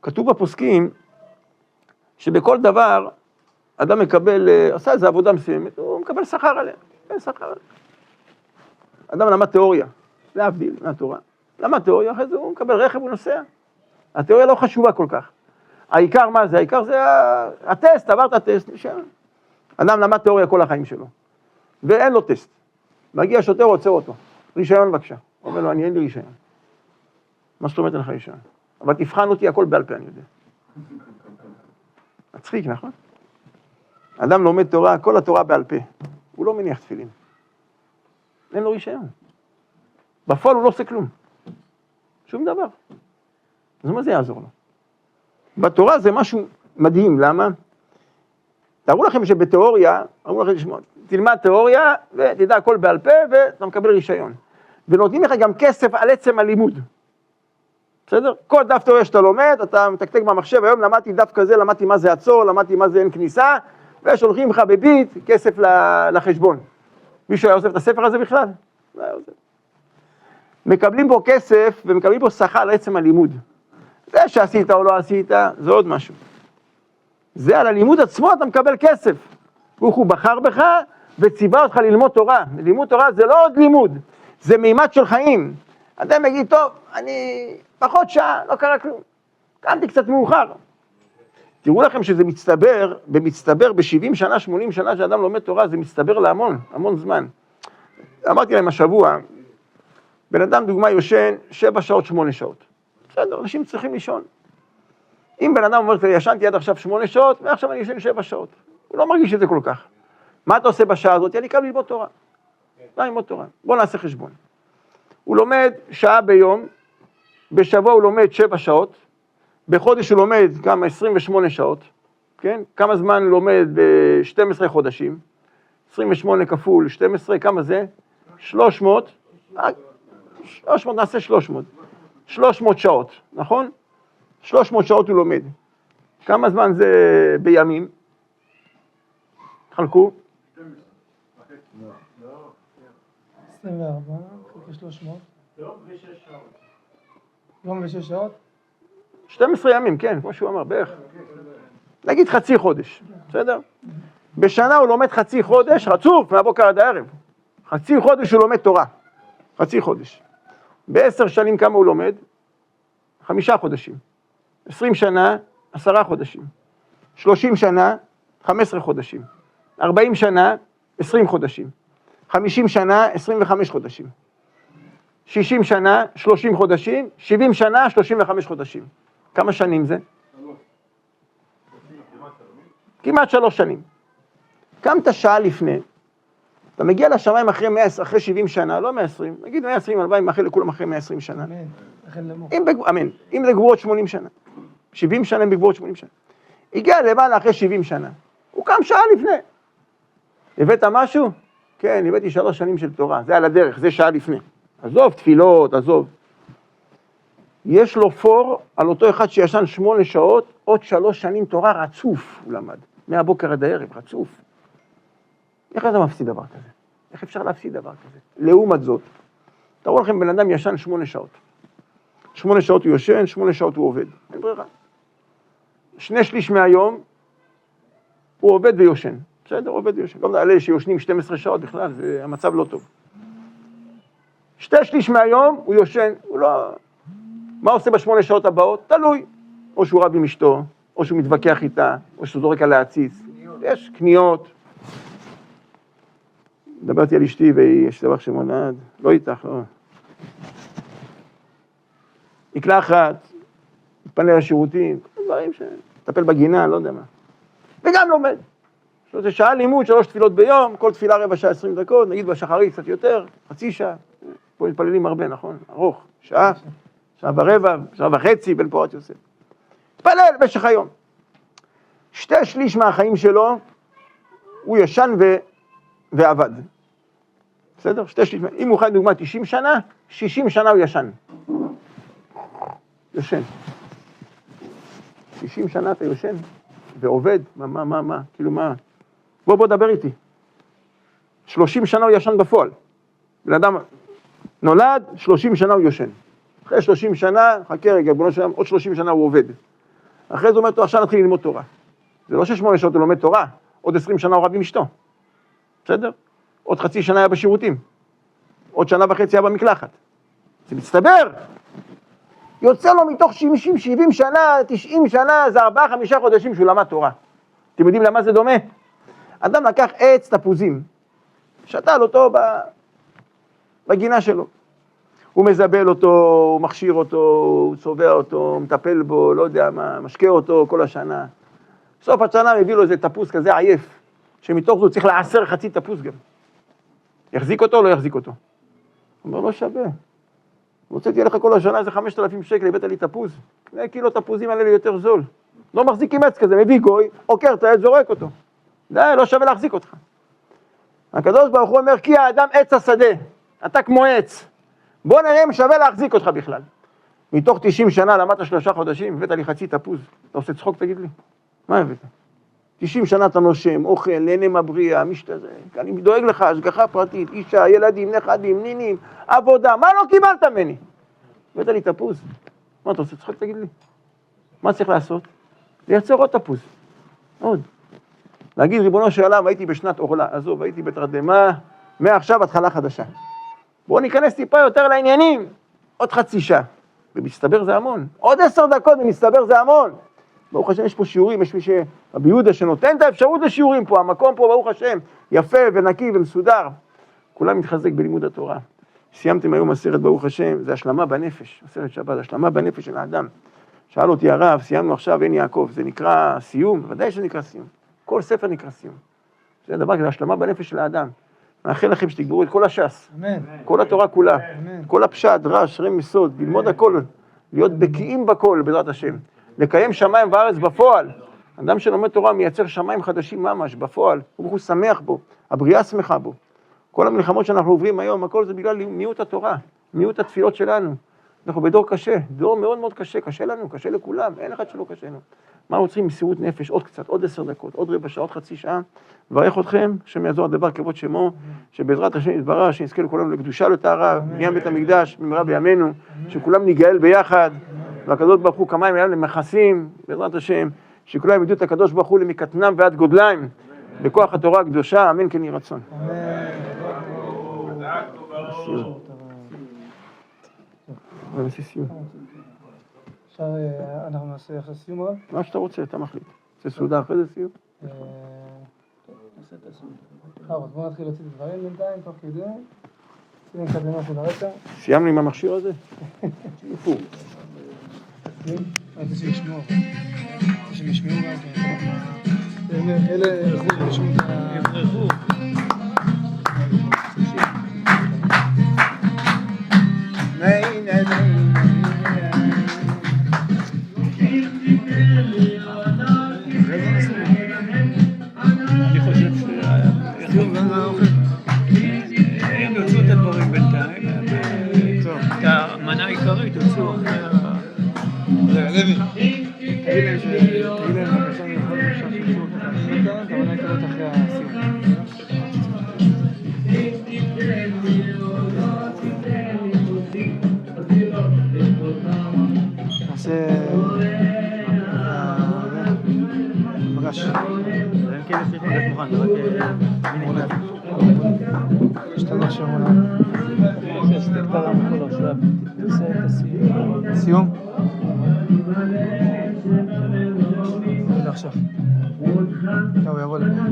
כתוב בפוסקים, שבכל דבר, אדם מקבל, עושה איזו עבודה מסוימת, הוא מקבל שכר עליה. אדם למד תיאוריה, להבדיל מהתורה. למד תיאוריה, אחרי זה הוא מקבל רכב, הוא נוסע. התיאוריה לא חשובה כל כך. העיקר מה זה? העיקר זה הטסט, עברת הטסט, נשאר. אדם למד תיאוריה כל החיים שלו, ואין לו טסט. מגיע שוטר, עוצר אותו. רישיון בבקשה. הוא אומר לו, אין לי רישיון. מה זאת אומרת אין לך רישיון? אבל תבחן אותי הכל בעל פה, אני יודע. מצחיק, נכון? אדם לומד תורה, כל התורה בעל פה. הוא לא מניח תפילין. אין לו רישיון. בפועל הוא לא עושה כלום. שום דבר. אז מה זה יעזור לו? בתורה זה משהו מדהים, למה? תארו לכם שבתיאוריה, אמרו לכם, תלמד תיאוריה ותדע הכל בעל פה ואתה מקבל רישיון. ונותנים לך גם כסף על עצם הלימוד. בסדר? כל דף תורה שאתה לומד, אתה מתקתק במחשב, היום למדתי דף כזה, למדתי מה זה עצור, למדתי מה זה אין כניסה, ושולחים לך בביט כסף לחשבון. מישהו היה עוזב את הספר הזה בכלל? לא היה עוזב. מקבלים פה כסף ומקבלים פה שכר על עצם הלימוד. זה שעשית או לא עשית, זה עוד משהו. זה על הלימוד עצמו אתה מקבל כסף. הוא בחר בך וציווה אותך ללמוד תורה. לימוד תורה זה לא עוד לימוד, זה מימד של חיים. אתם מגיד, טוב, אני פחות שעה, לא קרה כלום. קמתי קצת מאוחר. תראו לכם שזה במצטבר ב-70 שנה, 80 שנה שאדם לומד תורה, זה מצטבר להמון, המון זמן. אמרתי להם השבוע, בן אדם דוגמה יושן 7 שעות, 8 שעות. בסדר, אנשים צריכים לישון. אם בן אדם אומר, ישנתי עד עכשיו 8 שעות, ועכשיו אני ישן 7 שעות. הוא לא מרגיש את זה כל כך. מה אתה עושה בשעה הזאת? אני קם ללמוד תורה. ללמוד תורה. בוא נעשה חשבון. הוא לומד שעה ביום, בשבוע הוא לומד 7 שעות, בחודש הוא לומד כמה 28 שעות, כן? כמה זמן הוא לומד ב-12 חודשים, 28 כפול 12, כמה זה? 300, נעשה 300 שעות, נכון? 300 שעות הוא לומד. כמה זמן זה בימים? חלקו? 24, חלקי 300. יום ו6 שעות? 12 ימים, כן, כמו שהוא אמר, בערך. נגיד חצי חודש, בסדר? בשנה הוא לומד חצי חודש, רצוף, מהבוקר עד הערב. חצי חודש הוא לומד תורה. חצי חודש. ב10 שנים כמה הוא לומד? 5 חודשים. 20 שנה, 10 חודשים. 30 שנה, 15 חודשים. 40 שנה, 20 חודשים. 50 שנה, 25 חודשים. 60 שנה, 30 חודשים. 70 שנה, 35 חודשים. כמה שנים זה? כמעט 3 שנים. קמת שעה לפני, אתה מגיע לשמיים אחרי 70 שנה, לא 120, נגיד 120, הלוואי, מאחל לכולם אחרי 120 שנה. אמן. אם זה גבורות 80 שנה. 70 שנה הם בגבורות 80 שנה. הגיע למעלה אחרי 70 שנה. הוא קם שעה לפני. הבאת משהו? כן, הבאתי 3 שנים של תורה. זה על הדרך, זה שעה לפני. עזוב, תפילות, עזוב. יש לו פור על אותו אחד שישן 8 שעות, עוד 3 שנים תורה רצוף, הוא למד. מהבוקר עד הערב, רצוף. איך אתה מפסיד דבר כזה? איך אפשר להפסיד דבר כזה? לעומת זאת, תראו לכם, בן אדם ישן 8 שעות. 8 שעות הוא יושן, 8 שעות הוא עובד. אין ברירה. 2/3 מהיום הוא עובד ויושן. בסדר, עובד ויושן. גם אלה שיושנים 12 שעות בכלל, זה המצב לא טוב. 2/3 מהיום הוא יושן, הוא לא... מה עושה ב8 שעות הבאות? תלוי. או שהוא רב עם אשתו, או שהוא מתווכח איתה, או שהוא זורק עליה עציץ. יש קניות. דברתי על אשתי ויש דבר שמונד, לא איתך, לא. מקלחת, מתפנה לשירותים, דברים שטפל בגינה, לא יודע מה. וגם לומד. זה שעה לימוד, 3 תפילות ביום, כל תפילה רבע שעה 20 דקות, נגיד בשחרית קצת יותר, חצי שעה. פה מתפללים הרבה, נכון? ארוך, שעה, שעה ורבע, שעה וחצי, בן פורת יוסף. תפלל במשך היום. 2/3 מהחיים שלו, הוא ישן ועבד. בסדר? 2/3. אם הוא חי דוגמה 90 שנה, 60 שנה הוא ישן. יושן. 60 שנה אתה יושן ועובד, מה? כאילו מה? בוא דבר איתי. 30 שנה הוא ישן בפועל. בן אדם נולד, 30 שנה הוא יושן. אחרי 30 שנה, חכה רגע, בוא נשאר, עוד 30 שנה הוא עובד. אחרי זה אומר, טוב, עכשיו נתחיל ללמוד תורה. זה לא ש8 שעות הוא לומד תורה, עוד 20 שנה הוא רב עם אשתו. בסדר? עוד חצי שנה היה בשירותים. עוד 1.5 שנה היה במקלחת. זה מצטבר. יוצא לו מתוך 70 שנה, 90 שנה, זה 4-5 חודשים שהוא למד תורה. אתם יודעים למה זה דומה? אדם לקח עץ תפוזים, שתל אותו בגינה שלו. הוא מזבל אותו, הוא מכשיר אותו, הוא צובע אותו, הוא מטפל בו, לא יודע מה, משקה אותו כל השנה. בסוף השנה מביא לו איזה תפוז כזה עייף, שמתוך זה הוא צריך לעשר חצי תפוז גם. יחזיק אותו או לא יחזיק אותו? הוא אומר, לא שווה. הוצאתי לך כל השנה איזה 5,000 שקל, הבאת לי תפוז. 2 קילו תפוזים עלה לי יותר זול. לא מחזיק עם עץ כזה, מביא גוי, עוקר את העץ, זורק אותו. די, לא שווה להחזיק אותך. הקדוש ברוך הוא אומר, כי האדם עץ השדה, אתה כמו עץ. בוא נראה אם שווה להחזיק אותך בכלל. מתוך 90 שנה למדת 3 חודשים, הבאת לי חצי תפוז. אתה עושה צחוק, תגיד לי? מה הבאת? 90 שנה אתה נושם, אוכל, נהנה מהבריאה, משתזה. אני דואג לך, השגחה פרטית, אישה, ילדים, נכדים, נינים, עבודה, מה לא קיבלת ממני? הבאת לי תפוז. מה אתה עושה צחוק, תגיד לי? מה צריך לעשות? לייצר עוד תפוז. עוד. להגיד, ריבונו של עולם, הייתי בשנת אורלה, עזוב, הייתי בתרדמה, מעכשיו התחלה חדשה. בואו ניכנס טיפה יותר לעניינים, עוד חצי שעה. ומסתבר זה המון. עוד 10 דקות ומסתבר זה המון. ברוך השם, יש פה שיעורים, יש מי רבי יהודה שנותן את האפשרות לשיעורים פה, המקום פה, ברוך השם, יפה ונקי ומסודר. כולם מתחזק בלימוד התורה. סיימתם היום הסרט, ברוך השם, זה השלמה בנפש, הסרט שבת, השלמה בנפש של האדם. שאל אותי הרב, סיימנו עכשיו עין יעקב, זה נקרא סיום? בוודאי שזה נקרא סיום. כל ספר נקרא סיום. זה דבר כזה, השלמה בנפש של האדם. מאחל לכם שתגברו את כל הש"ס, כל התורה כולה, כל הפשט, רש, רם יסוד, ללמוד הכל, להיות בקיאים בכל, בעזרת השם. לקיים שמיים וארץ בפועל. אדם שלומד תורה מייצר שמיים חדשים ממש, בפועל. הוא שמח בו, הבריאה שמחה בו. כל המלחמות שאנחנו עוברים היום, הכל זה בגלל מיעוט התורה, מיעוט התפילות שלנו. אנחנו בדור קשה, דור מאוד מאוד קשה, קשה לנו, קשה לכולם, אין אחד שלא קשה לנו. מה אנחנו צריכים? מסירות נפש, עוד קצת, עוד 10 דקות, עוד רבע שעה, עוד חצי שעה. מברך אתכם, השם יעזור הדבר כבוד שמו, שבעזרת השם יתברך, שנזכה לכולנו לקדושה לתארה, בניין בית המקדש, במהרה בימינו, שכולם ניגאל ביחד, והקדוש ברוך הוא כמיים ימים למכסים, בעזרת השם, שכולם ידעו את הקדוש ברוך הוא למקטנם ועד גודליים, בכוח התורה הקדושה, אמן כן יהי רצון. אפשר, אנחנו נעשה עכשיו סיום רב? מה שאתה רוצה, אתה מחליט. זה סעודה אחרי זה סיום? אז בואו נתחיל להוציא את הדברים בינתיים, תוך כדי. שים קצת משהו לרקע. סיימנו עם המכשיר הזה? איפה? אני רוצה שישמעו. רוצה שהם ישמעו גם. אלה ילכו וישמעו את ה... יברחו. אני חושב הם יוצאו את הדברים בינתיים, את המנה העיקרית יוצאו אחרי ה... לוי, תגיד להם בבקשה אני יכול אפשר שיצאו את המנה העיקרית אחרי הסיום. נעשה מגש. השתנה שמונה. סיום? הנה עכשיו. הוא יבוא לפה.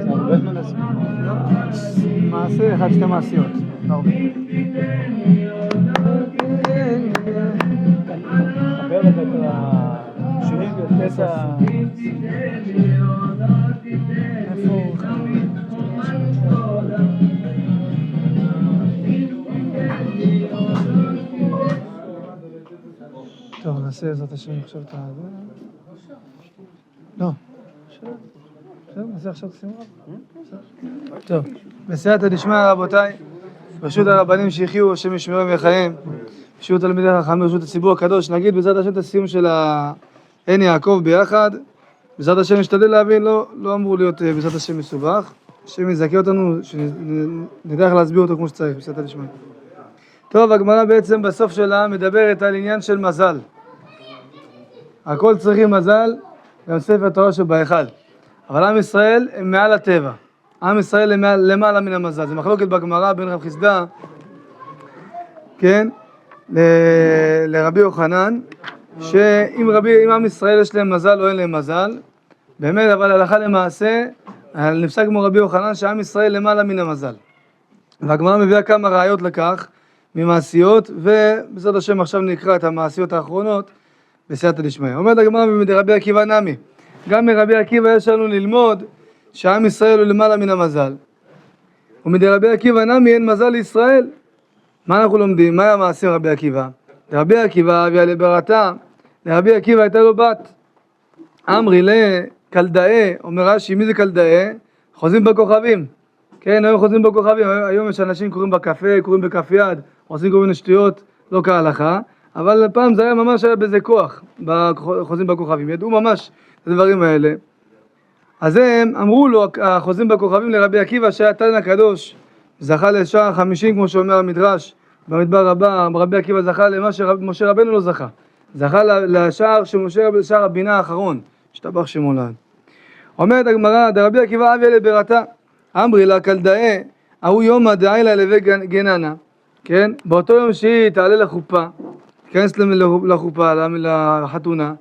הרבה זמן להסביר. מעשה אחד, 2 מעשיות. הרבה. חברת את השירים בפסע... טוב, נעשה בעזרת השם עכשיו את ה... לא. נעשה עכשיו את הסיום רב. טוב, בסייעתא דשמיא רבותיי, ברשות הרבנים שיחיו, השם ישמרם ויחיים, ברשות תלמידי חכמים, ברשות הציבור הקדוש, נגיד בעזרת השם את הסיום של עין יעקב ביחד. בעזרת השם נשתדל להבין, לא אמור להיות בעזרת השם מסובך. השם יזכה אותנו, שנדע איך להסביר אותו כמו שצריך, בסייעתא דשמיא. טוב, הגמרא בעצם בסוף שלה מדברת על עניין של מזל. הכל צריכים מזל, גם ספר תורה שבהיכל. אבל עם ישראל הם מעל הטבע. עם ישראל הם למעלה מן המזל. זה מחלוקת בגמרא בין רב חיסדא, כן, לרבי יוחנן, שאם עם ישראל יש להם מזל או אין להם מזל, באמת, אבל הלכה למעשה, נפסק כמו רבי יוחנן שעם ישראל למעלה מן המזל. והגמרא מביאה כמה ראיות לכך, ממעשיות, ובעזרת השם עכשיו נקרא את המעשיות האחרונות בסייעתא דשמיא. אומרת הגמרא מרבי עקיבא נמי, גם מרבי עקיבא יש לנו ללמוד שעם ישראל הוא למעלה מן המזל. ומרבי עקיבא נמי אין מזל לישראל. מה אנחנו לומדים? מה היה מעשה רבי עקיבא? רבי עקיבא אביה לברתה, לרבי עקיבא הייתה לו בת. אמרי לקלדאי, אומר רש"י, מי זה קלדאי? חוזים בכוכבים. כן, היום חוזרים בכוכבים, היום יש אנשים קוראים בקפה, קוראים בכף יד, עושים כל מיני שטויות, לא כהלכה, אבל פעם זה היה ממש היה בזה כוח, בחוזרים בכוכבים, ידעו ממש את הדברים האלה. אז הם אמרו לו, החוזרים בכוכבים לרבי עקיבא, שהיה תלמיד הקדוש, זכה לשער 50, כמו שאומר המדרש, במדבר הבא, רבי עקיבא זכה למה שמשה רבנו לא זכה. זכה לשער שער הבינה האחרון, השתבח שמו לעד. אומרת הגמרא, דרבי עקיבא אבי אלה ברתה, אמרי לה קלדאה, ההוא יומא דעילה לוי גננה, כן? באותו יום שהיא תעלה לחופה, תיכנס לחופה, לחתונה,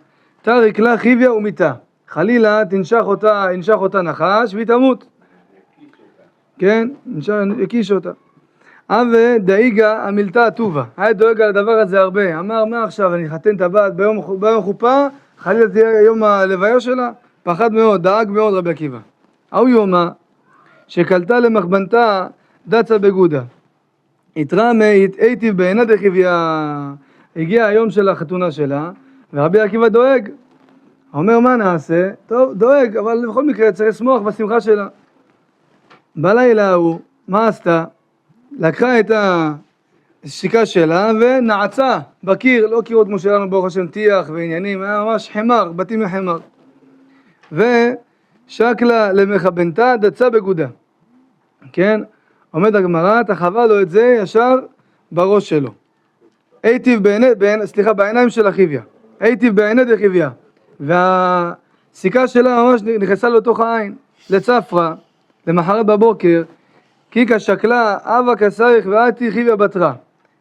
תריק לה חיביה ומיתה. חלילה תנשך אותה נחש והיא תמות. כן? הקיש אותה. אבי דאיגה המילתה הטובה. היה דואג על הדבר הזה הרבה. אמר, מה עכשיו, אני אחתן את הבת ביום חופה, חלילה תהיה יום הלוויה שלה? פחד מאוד, דאג מאוד רבי עקיבא. ההוא יומא שקלטה למחבנתה דצה בגודה. התראה היטיב בעינה דחיביה. הגיע היום של החתונה שלה, ורבי עקיבא דואג. אומר, מה נעשה? טוב, דואג, אבל בכל מקרה צריך לשמוח בשמחה שלה. בלילה ההוא, מה עשתה? לקחה את השיקה שלה ונעצה בקיר, לא קירות כמו שלנו ברוך השם טיח ועניינים, היה ממש חמר, בתים מחמר. ושקלה למחבנתה דצה בגודה. כן? עומד הגמרא, תחווה לו את זה ישר בראש שלו. היטיב בעיניים של החיביה. היטיב בעיני דחיביה. והסיקה שלה ממש נכנסה לתוך העין, לצפרה, למחרת בבוקר, קיקה שקלה, אבא כסריך ואתי חיביה בתרה.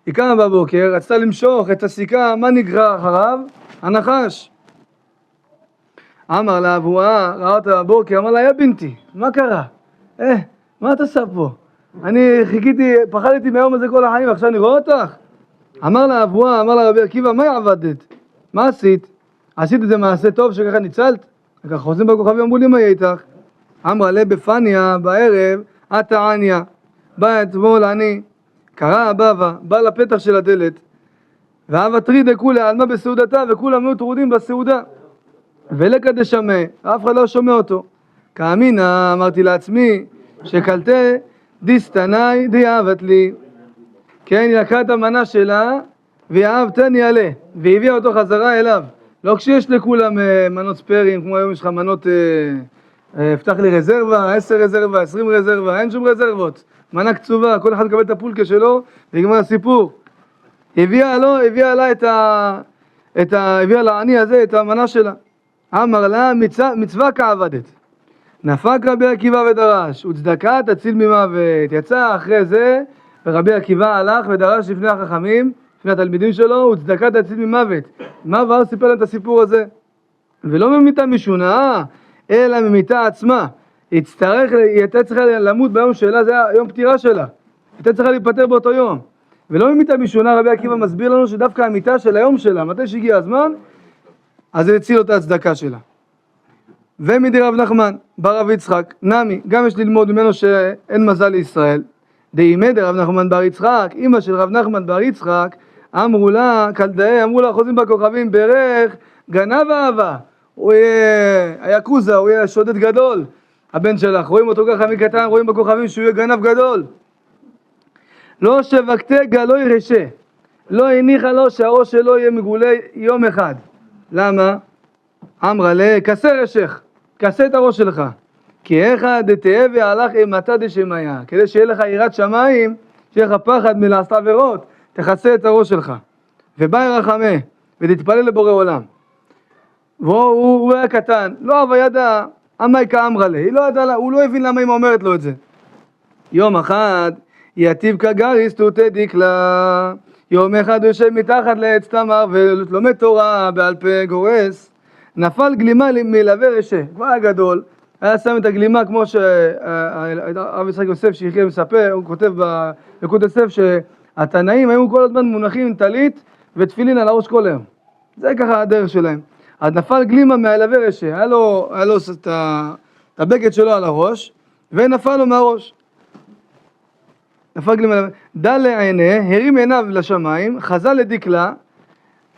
היא קמה בבוקר, רצתה למשוך את הסיקה, מה נגרע אחריו? הנחש. אמר לה, והוא ראה אותה בבוקר, אמר לה, יא בינתי, מה קרה? מה אתה עושה פה? אני חיכיתי, פחדתי מהיום הזה כל החיים, עכשיו אני רואה אותך? אמר לה, אמר לה רבי עקיבא, מה עבדת? מה עשית? עשית איזה מעשה טוב שככה ניצלת? ככה חוזרים בכוכבים, אמרו לי מה יהיה איתך? אמרה לה בפניה בערב, אתה עניה, בא אתמול אני, קרא הבבא, בא לפתח של הדלת, ואבא טרידה כולה עלמה בסעודתה, וכולם היו טרודים בסעודה. ולקא דשמע, אף אחד לא שומע אותו. כאמינה, אמרתי לעצמי, שקלטה דיסתנאי דיאבת לי. כן, היא לקחה את המנה שלה, ויאהבתני עלה, והביאה אותו חזרה אליו. לא כשיש לכולם מנות ספיירים, כמו היום יש לך מנות, פתח לי רזרבה, 10 רזרבה, 20 רזרבה, אין שום רזרבות. מנה קצובה, כל אחד מקבל את הפולקה שלו, ויגמר הסיפור. הביאה לעני הזה את המנה שלה. אמר לה, מצווה כעבדת. נפק רבי עקיבא ודרש, וצדקה תציל ממוות. יצא אחרי זה, ורבי עקיבא הלך ודרש לפני החכמים, לפני התלמידים שלו, וצדקה תציל ממוות. מה כבר סיפר להם את הסיפור הזה? ולא ממיתה משונה, אלא ממיתה עצמה. היא הייתה צריכה למות ביום שלה, זה היה יום פטירה שלה. הייתה צריכה להיפטר באותו יום. ולא ממיתה משונה, רבי עקיבא מסביר לנו שדווקא המיתה של היום שלה, מתי שהגיע הזמן, אז זה הציל אותה הצדקה שלה. ומדי רב נחמן, בר רב יצחק, נמי, גם יש ללמוד ממנו שאין מזל לישראל. דאימא דרב נחמן בר יצחק, אמא של רב נחמן בר יצחק, אמרו לה, קלדאי, אמרו לה, חוזים בכוכבים, ברך, גנב אהבה. הוא יהיה היקוזה, הוא יהיה שודד גדול. הבן שלך, רואים אותו ככה מקטן, רואים בכוכבים שהוא יהיה גנב גדול. לא שבקתגה, לא ירשה. לא הניחה לו שהראש שלו יהיה מגולה יום אחד. למה? אמרה לה, כסה רשך, כסה את הראש שלך. כי איכא דתהא והלך אימתא דשמיא. כדי שיהיה לך יראת שמיים, שיהיה לך פחד מלעשות עבירות, תכסה את הראש שלך. ובא ירחמה, ותתפלל לבורא עולם. והוא היה קטן, לא אבל ידע, אמאיקה אמרה לה, הוא לא הבין למה אמא אומרת לו את זה. יום אחד, יתיב כגריס תותי דיקלה, יום אחד הוא יושב מתחת לעץ תמר ולומד תורה בעל פה גורס, נפל גלימה מלווה רשע, כבר היה גדול, היה שם את הגלימה כמו שהרב יצחק יוסף שיחיה מספר, הוא כותב ביקוד יוסף שהתנאים היו כל הזמן מונחים עם טלית ותפילין על הראש כל היום. זה ככה הדרך שלהם. אז נפל גלימה מהלווה רשע, היה לו את הבגד שלו על הראש, ונפל לו מהראש. נפל גלימה, דל לעיני, הרים עיניו לשמיים, חזה לדקלה,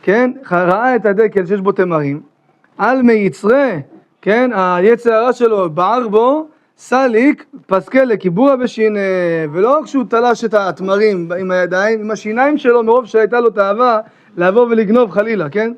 כן, ראה את הדקל שיש בו תמרים, על מייצרה, כן, היצר הרע שלו בער בו, סליק פסקה לקיבוע בשין, ולא כשהוא תלש את התמרים עם הידיים, עם השיניים שלו מרוב שהייתה לו תאווה לעבור ולגנוב חלילה, כן?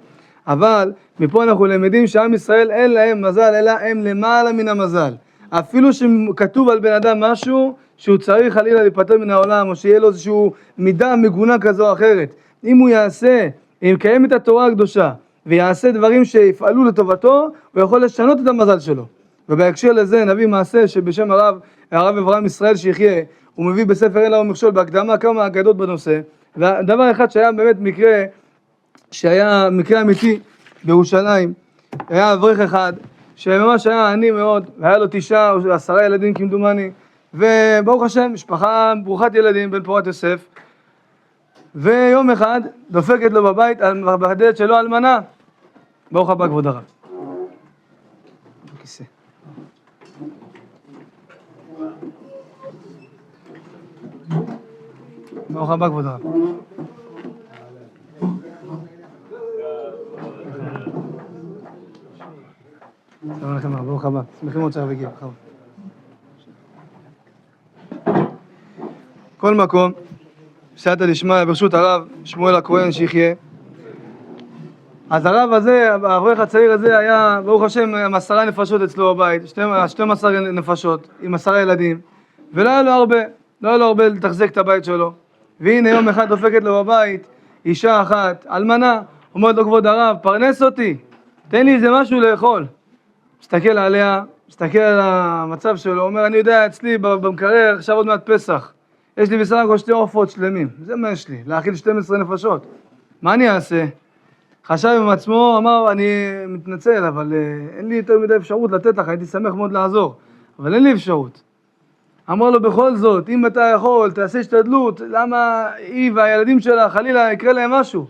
אבל מפה אנחנו למדים שעם ישראל אין להם מזל, אלא הם למעלה מן המזל. אפילו שכתוב על בן אדם משהו שהוא צריך חלילה להיפטר מן העולם, או שיהיה לו איזושהי מידה מגונה כזו או אחרת. אם הוא יעשה, אם יקיים את התורה הקדושה, ויעשה דברים שיפעלו לטובתו, הוא יכול לשנות את המזל שלו. ובהקשר לזה נביא מעשה שבשם הרב אברהם ישראל שיחיה, הוא מביא בספר אין לו מכשול בהקדמה כמה אגדות בנושא. ודבר אחד שהיה באמת מקרה, שהיה מקרה אמיתי בירושלים, היה אברך אחד שממש היה עני מאוד, והיה לו 9 או 10 ילדים כמדומני, וברוך השם משפחה ברוכת ילדים בן פורת יוסף, ויום אחד דופקת לו בבית בדלת שלו אלמנה. ברוך הבא כבוד הרב. בכיסא. ברוך הבא כבוד הרב. שלום לכם הרב, ברוך הבא. שמחים מאוד שהרב הגיע. כל מקום, סייעתא דשמיא, ברשות הרב שמואל הכהן שיחיה. אז הרב הזה, האברך הצעיר הזה היה, ברוך השם, עם 10 נפשות אצלו בבית, 12 נפשות, עם 10 ילדים, ולא היה לו הרבה לתחזק את הבית שלו. והנה יום אחד דופקת לו בבית, אישה אחת, אלמנה, אומרת לו כבוד הרב, פרנס אותי, תן לי איזה משהו לאכול. מסתכל עליה, מסתכל על המצב שלו, אומר, אני יודע, אצלי במקרר, עכשיו עוד מעט פסח, יש לי בסך הכל 2 עופות שלמים, זה מה יש לי, להאכיל 12 נפשות. מה אני אעשה? חשב עם עצמו, אמר, אני מתנצל, אבל אין לי יותר מדי אפשרות לתת לך, הייתי שמח מאוד לעזור, אבל אין לי אפשרות. אמר לו, בכל זאת, אם אתה יכול, תעשה השתדלות, למה היא והילדים שלה, חלילה, יקרה להם משהו?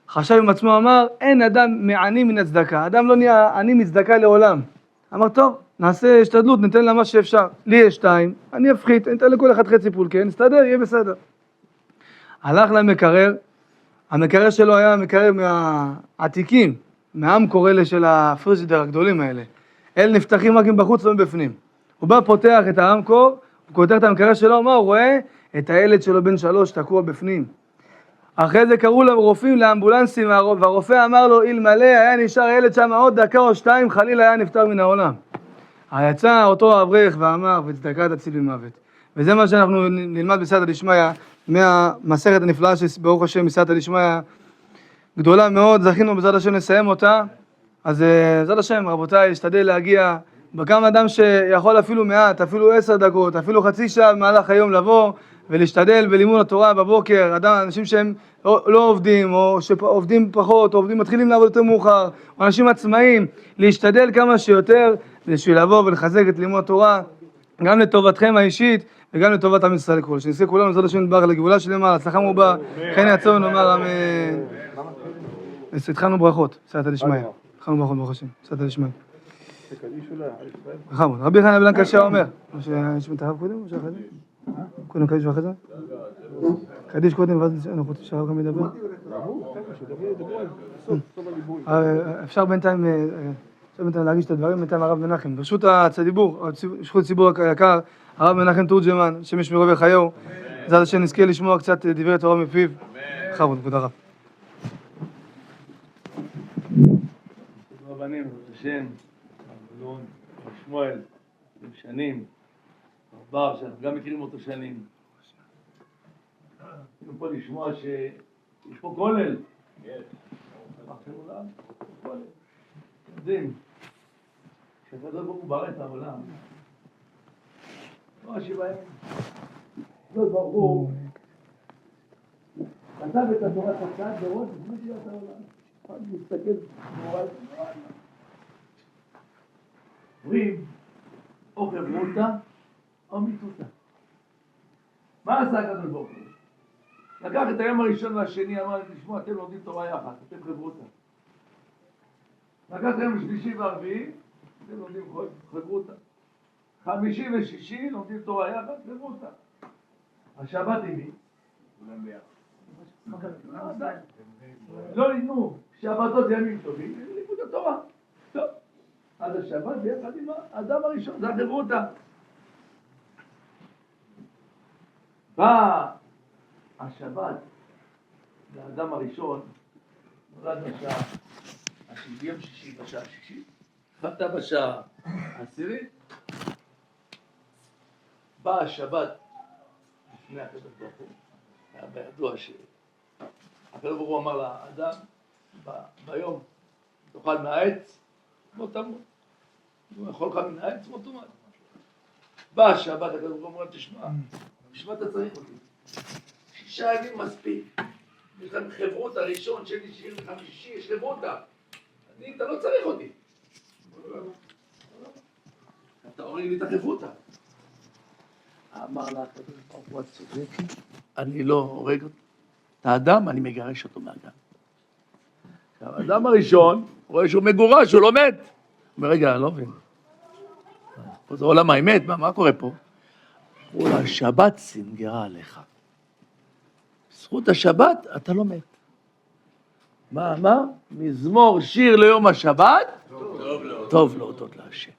חשב עם עצמו, אמר, אין אדם מעני מן הצדקה, אדם לא נהיה עני מצדקה לעולם. אמר, טוב, נעשה השתדלות, ניתן לה מה שאפשר. לי יש 2, אני אפחית, ניתן לכל אחד חצי פולקה, נסתדר, יהיה בסדר. הלך למקרר, המקרר שלו היה מקרר מהעתיקים, מהאמקור של הפריג'ידר הגדולים האלה. אלה נפתחים רק מבחוץ לא מבפנים. הוא בא פותח את האמקור, הוא פותח את המקרר שלו, מה הוא רואה? את הילד שלו בן 3 תקוע בפנים. אחרי זה קראו לרופאים, לאמבולנסים, והרופא אמר לו, אלמלא היה נשאר ילד שם עוד דקה או 2, חלילה היה נפטר מן העולם. יצא אותו אברך ואמר, וצדקה תציל ממוות. וזה מה שאנחנו נלמד בסייעתא דשמיא, מהמסכת הנפלאה שברוך השם בסייעתא דשמיא גדולה מאוד, זכינו בעזרת השם לסיים אותה. אז בעזרת השם רבותיי, להשתדל להגיע, גם אדם שיכול אפילו מעט, אפילו 10 דקות, אפילו חצי שעה במהלך היום לבוא ולהשתדל בלימוד התורה בבוקר, אנשים שהם לא עובדים, או שעובדים פחות, או מתחילים לעבוד יותר מאוחר, או אנשים עצמאיים, להשתדל כמה שיותר בשביל לבוא ולחזק את לימוד התורה, גם לטובתכם האישית, וגם לטובת עם ישראל כול. שנזכה כולנו בעזרת השם נתברך לגאולה שלמה, להצלחה מרובה, כן יעצור נאמר אמן. התחלנו ברכות, סייעתא דשמיא. התחלנו ברכות ברוך השם, סייעתא דשמיא. בכבוד. רבי חנינא בן עקשיא אומר, יש מתחב קודם או שאחרי זה? קודם קדיש ואחרי זה? קדיש קודם ואז אנחנו רוצים שהרב גם ידבר. אפשר בינתיים להגיש את הדברים, בינתיים הרב מנחם. ברשות הציבור, ברשות הציבור היקר, הרב מנחם תורג'מן, השם ישמרו ויחיו, בעזרת השם נזכה לשמוע קצת דברי תורה מפיו. בכבוד, כבוד הרב. רבנים, השם, אלון, שמואל, שנים, בר, שאנחנו גם מכירים אותו שנים. היינו פה לשמוע שיש פה כולל. יודעים, כשהקדוש ברוך הוא ברא את העולם, לא השבעה ימים. הקדוש ברוך הוא כתב את התורה קצת בראש לפני שירת העולם. אני מסתכל נורא אומרים, או חברותא או מיתותא. מה עשה הקדוש ברוך הוא? לקח את היום הראשון והשני, אמר, תשמעו, אתם לומדים תורה יחד, אתם חברותא. לקח את היום השלישי והרביעי, אתם לומדים חברותא. 5 ו6 לומדים תורה יחד, חברותא. השבת עם מי? כולם ביחד. לא ניתנו שבתות ימים טובים, לימוד התורה. טוב. עד השבת ביחד עם האדם הראשון, זה החברותה. בא השבת, לאדם הראשון, נולד בשעה ביום שישי, בשעה השישית, חטא בשעה העשירית, בא השבת לפני הקדוש ברוך הוא, היה בידוע שהקדוש ברוך הוא אמר לאדם, ביום תאכל מהעץ, לא תמות. הוא יכול לך מן העץ, לא תמות. בא השבת, הקדוש ברוך הוא אומר, תשמע, בשביל אתה צריך אותי. 6 ימים מספיק. יש להם חברות הראשון, שני, שני, חמישי, יש חברותה. אתה לא צריך אותי. אתה הוריד לי את החברותה. אמר לה, הקדוש ברוך הוא, את צודקת, אני לא הורג אותו. את האדם, אני מגרש אותו מהגן. האדם הראשון רואה שהוא מגורש, הוא לא מת. הוא אומר, רגע, אני לא מבין. פה זה עולם האמת, מה קורה פה? הוא אומר, השבת סנגרה עליך. בזכות השבת אתה לא מת. מה אמר? מזמור שיר ליום השבת, טוב להודות להשם.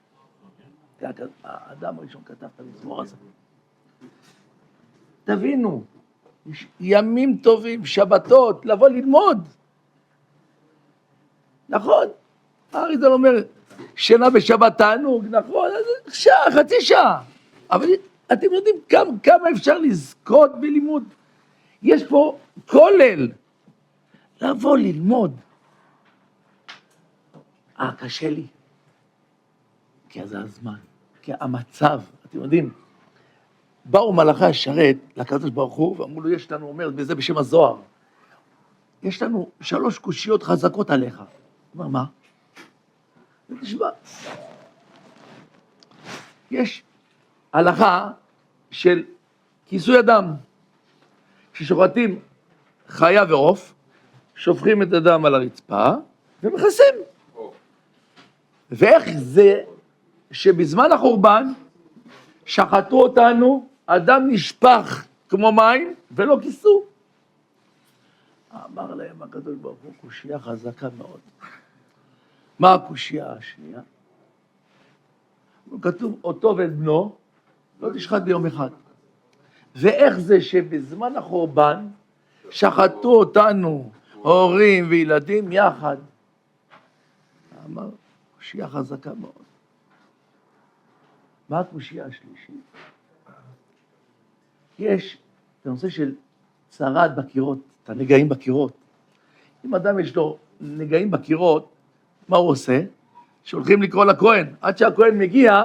האדם הראשון כתב את המזמור הזה. תבינו, ימים טובים, שבתות, לבוא ללמוד. נכון, האריזל אומר, שינה בשבת תענוג, נכון, אז שעה, חצי שעה. אבל אתם יודעים כמה אפשר לזכות בלימוד? יש פה כולל, לבוא ללמוד. קשה לי, כי זה הזמן, כי המצב, אתם יודעים, באו מלאכי השרת לקדוש ברוך הוא, ואמרו לו, יש לנו, אומר, וזה בשם הזוהר, יש לנו 3 קושיות חזקות עליך. הוא אומר, מה? תשמע, יש הלכה של כיסוי הדם. כששוחטים חיה ועוף, שופכים את הדם על הרצפה ומכסים. ואיך זה שבזמן החורבן שחטו אותנו, הדם נשפך כמו מים ולא כיסו. אמר להם הקדוש ברוך הוא, קושיה חזקה מאוד. מה הקושיה השנייה? כתוב, אותו ואת בנו לא תשחט ביום אחד. ואיך זה שבזמן החורבן שחטו אותנו, הורים וילדים יחד? אמר, קושיה חזקה מאוד. מה הקושיה השלישית? יש בנושא של צרעת בקירות, את הנגעים בקירות. אם אדם יש לו נגעים בקירות, מה הוא עושה? שולחים לקרוא לכהן. עד שהכהן מגיע,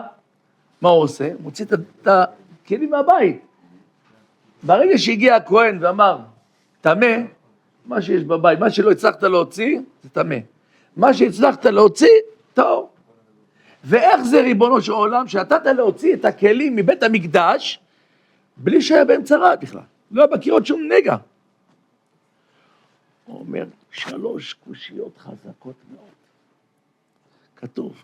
מה הוא עושה? מוציא את הכלים מהבית. ברגע שהגיע הכהן ואמר, טמא, מה שיש בבית, מה שלא הצלחת להוציא, זה טמא. מה שהצלחת להוציא, טוב. ואיך זה ריבונו של עולם, שנתת להוציא את הכלים מבית המקדש, בלי שהיה בהם צרעת בכלל. לא היה בקירות שום נגע. הוא אומר, 3 קושיות חזקות מאוד. כתוב,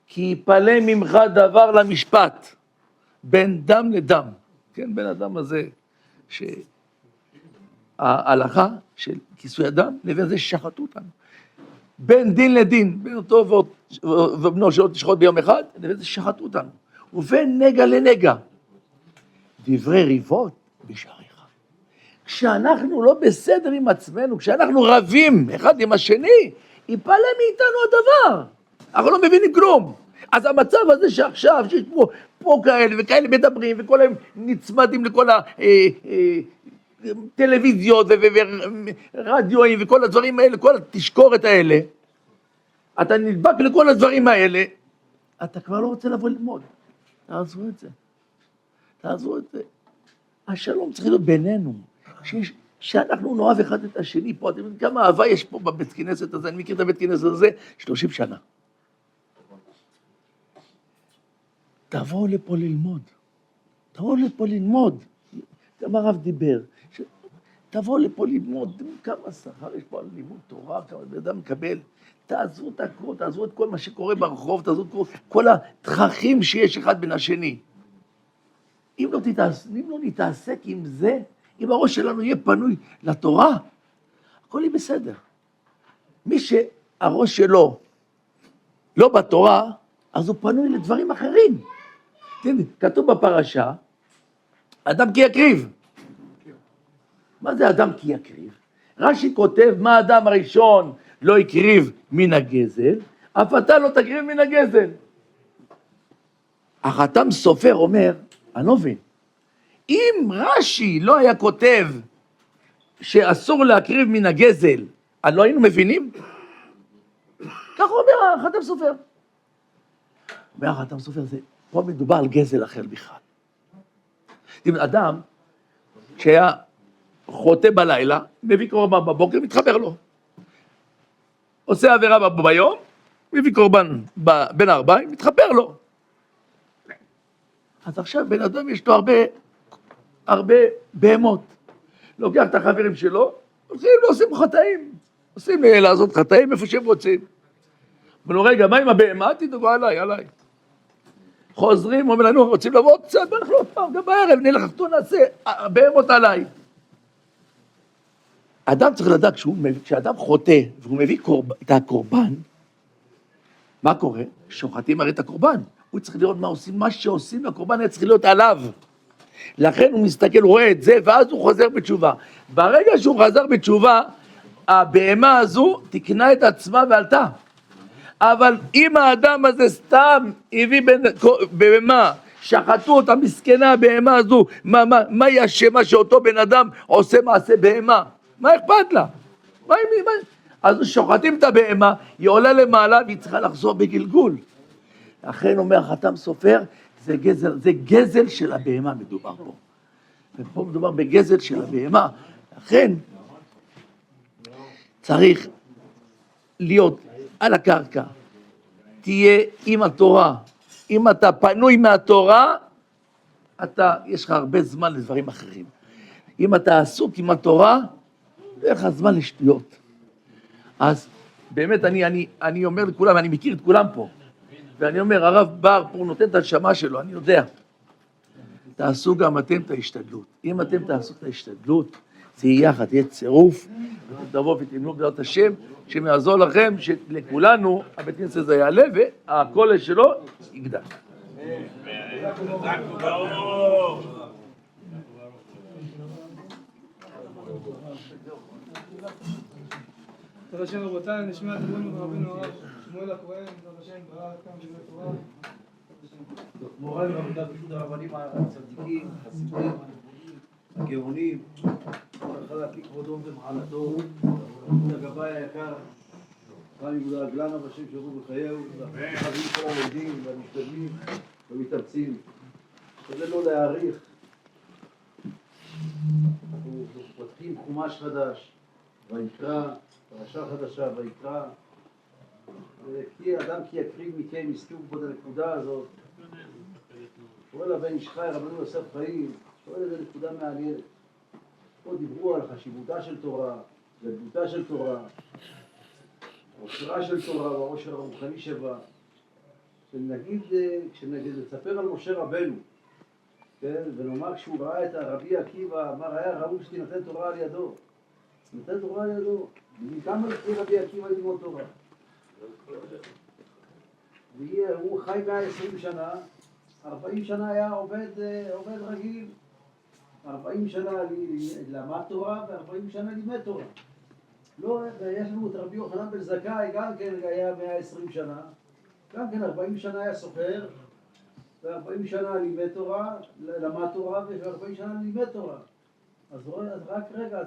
כי יפלא ממך דבר למשפט, בין דם לדם. כן, בין הדם הזה, שההלכה של כיסוי הדם, לבין זה ששחטו אותנו. בין דין לדין, בין אותו ובנו שלא תשחוט ביום אחד, לבין זה ששחטו אותנו. ובין נגע לנגע. דברי ריבות בשעריך. כשאנחנו לא בסדר עם עצמנו, כשאנחנו רבים אחד עם השני, יפלא מאיתנו הדבר. אנחנו לא מבינים כלום. אז המצב הזה שעכשיו, שיש פה כאלה וכאלה מדברים, וכל הם נצמדים לכל הטלוויזיות ורדיואים וכל הדברים האלה, כל התשקורת האלה, אתה נדבק לכל הדברים האלה, אתה כבר לא רוצה לבוא ללמוד. תעזרו את זה. תעזרו את זה. השלום צריך להיות בינינו. שאנחנו נאהב אחד את השני פה. אתם יודעים כמה אהבה יש פה בבית כנסת הזה, אני מכיר את הבית כנסת הזה 30 שנה. תבואו לפה ללמוד. תבואו לפה ללמוד. גם הרב דיבר. תבואו לפה ללמוד. כמה שכר יש פה על לימוד תורה, כמה אדם מקבל. תעזרו את הכל, תעזרו את כל מה שקורה ברחוב, תעזרו את כל התככים שיש אחד בין השני. אם לא נתעסק עם זה, אם הראש שלנו יהיה פנוי לתורה, הכל יהיה בסדר. מי שהראש שלו לא בתורה, אז הוא פנוי לדברים אחרים. כתוב בפרשה, אדם כי יקריב. מה זה אדם כי יקריב? רש"י כותב, מה האדם הראשון לא יקריב מן הגזל, אף אתה לא תקריב מן הגזל. החתם סופר אומר, אני לא מבין, אם רש"י לא היה כותב שאסור להקריב מן הגזל, אז לא היינו מבינים? ככה אומר החתם סופר. אומר החתם סופר, פה מדובר על גזל אחר בכלל. אדם שהיה חוטא בלילה, מביא קורבן בבוקר, מתחבר לו. עושה עבירה ביום, מביא קורבן בין הארבעים, מתחבר לו. אז עכשיו בן אדם יש לו הרבה בהמות. לוקח את החברים שלו, עושים חטאים. עושים לעשות חטאים איפה שהם רוצים. אבל רגע, מה עם הבהמה? תדאגו עליי. חוזרים, אומרים לנו, רוצים לבוא עוד קצת, ואנחנו עוד פעם, גם בערב, נלך לחתון, נעשה, הבהמות עליי. אדם צריך לדעת, כשאדם חוטא, והוא מביא את הקורבן, מה קורה? שוחטים הרי את הקורבן. הוא צריך לראות מה שעושים לקורבן, היה צריך להיות עליו. לכן הוא מסתכל, הוא רואה את זה, ואז הוא חוזר בתשובה. ברגע שהוא חזר בתשובה, הבהמה הזו תקנה את עצמה ועלתה. אבל אם האדם הזה סתם הביא בהמה, שחטו אותה מסכנה הבהמה הזו, מה היא אשמה שאותו בן אדם עושה מעשה בהמה? מה אכפת לה? אז שוחטים את הבהמה, היא עולה למעלה והיא צריכה לחזור בגלגול. לכן אומר החתם סופר, זה גזל של הבהמה מדובר פה. ופה מדובר בגזל של הבהמה. לכן צריך להיות על הקרקע. תהיה עם התורה. אם אתה פנוי מהתורה, יש לך הרבה זמן לדברים אחרים. אם אתה עסוק עם התורה, אין לך זמן לשטויות. אז באמת אני אומר לכולם, אני מכיר את כולם פה. ואני אומר, הרב בר פה נותן את הנשמה שלו, אני יודע. תעשו גם אתם את ההשתדלות. אם אתם תעשו את ההשתדלות, זה יהיה יחד, יהיה צירוף, ותבואו ותמנו בעזרת השם, שמעזור לכם, שלכולנו, הבית כנסת הזה יעלה, והקול שלו יגדל. תודה השם רבותיי, נשמע את דברינו ברבינו הרב שמואל הכהן, תודה השם, ברכה כמה דברי תורה. מורן ועבודת פשוט הרבנים הצדיקים, החסידים, הגאונים, כל אחד להקליק כבודו ומעלתו, הגבאי היקר, רבי יהודה הגלנה בשם שירו בחייהו, והחברים כל הלומדים והמשתדלים ומתאמצים. כדי לא להאריך, אנחנו פותחים חומש חדש, ויקרא, פרשה חדשה, ויקרא, כי אדם כי יקריב מכם, הזכירו פה את הנקודה הזאת. שואל הבן איש חי, רבנו יוסף חיים, שואל איזה נקודה מעניינת. פה דיברו על חשיבותה של תורה, גדלותה של תורה, עושרה של תורה והעושר הרוחני שבה. כשנגיד לספר על משה רבנו, כן? ונאמר כשהוא ראה את הרבי עקיבא, אמר היה ראוי שתינתן תורה על ידו. נתן תורה על ידו. מכמה לפני רבי עקיבא ללמוד תורה? והוא חי 120 שנה, 40 שנה היה עובד רגיל. 40 שנה למד תורה ו40 שנה לימד תורה. לא, יש לנו את רבי יוחנן בן זכאי, גם כן היה 120 שנה. גם כן 40 שנה היה סוחר, ו40 שנה לימד תורה, למד תורה, ו40 שנה לימד תורה. אז רק רגע,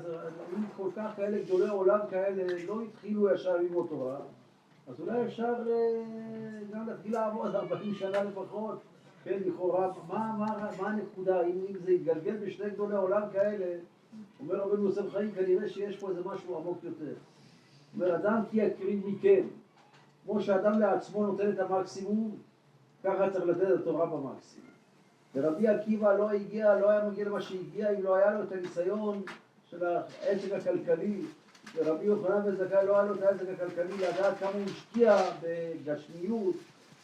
אם כל כך כאלה גדולי עולם כאלה לא התחילו ישר ללמוד תורה, אז אולי אפשר גם להתחיל לעבוד 40 שנה לפחות, כן, לכאורה, מה הנקודה, אם זה יתגלגל בשני גדולי עולם כאלה, אומר רבנו יוסף חיים, כנראה שיש פה איזה משהו עמוק יותר. אומר, אדם כי יקריב מכם, כמו שאדם לעצמו נותן את המקסימום, ככה צריך לתת את התורה במקסימום. ורבי עקיבא לא היה מגיע למה שהגיע אם לא היה לו את הניסיון של העסק הכלכלי, ורבי יוחנן בן זכאי לא היה לו את העסק הכלכלי לדעת כמה הוא השקיע בגשמיות,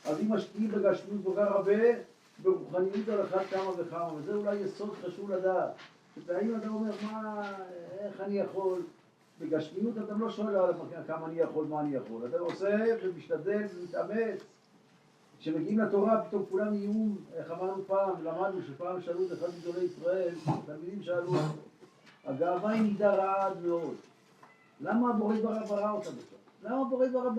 אז אם משקיעים בגשמיות כל כך הרבה, ברוחניות על אחת כמה וכמה, וזה אולי יסוד חשוב לדעת. והאם אתה אומר, איך אני יכול בגשמיות אתה לא שואל כמה אני יכול, מה אני יכול. אתה עושה ומשתדל ומתאמץ. כשמגיעים לתורה פתאום כולם יהיו, איך אמרנו פעם, למדנו שפעם שאלו את אחד מגדולי ישראל, תלמידים שאלו, הגאווה היא מידה רעה עד מאוד. למה הבורא ברא אותה בכלל? למה הבורא ברא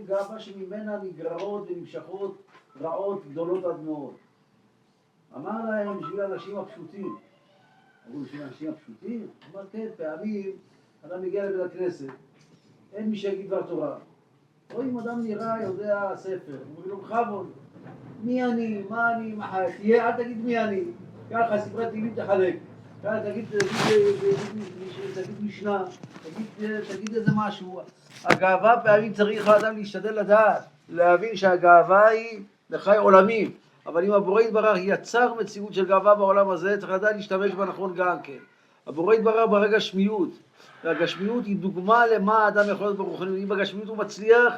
גאווה שממנה נגררות ונמשכות רעות גדולות עד מאוד? אמר להם בשביל האנשים הפשוטים. אמרו בשביל האנשים הפשוטים? אמר כן, פעמים אדם מגיע לבית הכנסת, אין מי שיגיד דבר תורה. או אם אדם נראה יודע ספר, אומרים לו בכבוד, מי אני, מה אני, מה תהיה, אל תגיד מי אני, ככה ספרי תהילים תחלק, ככה תגיד משנה, תגיד איזה משהו. הגאווה פעמים צריך האדם להשתדל לדעת, להבין שהגאווה היא לחי עולמים, אבל אם הבורא יתברך יצר מציאות של גאווה בעולם הזה, צריך לדעת להשתמש בה נכון גם כן. הבורא יתברך ברגע שמיות, והגשמיות היא דוגמה למה האדם יכול להיות ברוחניות. אם בגשמיות הוא מצליח,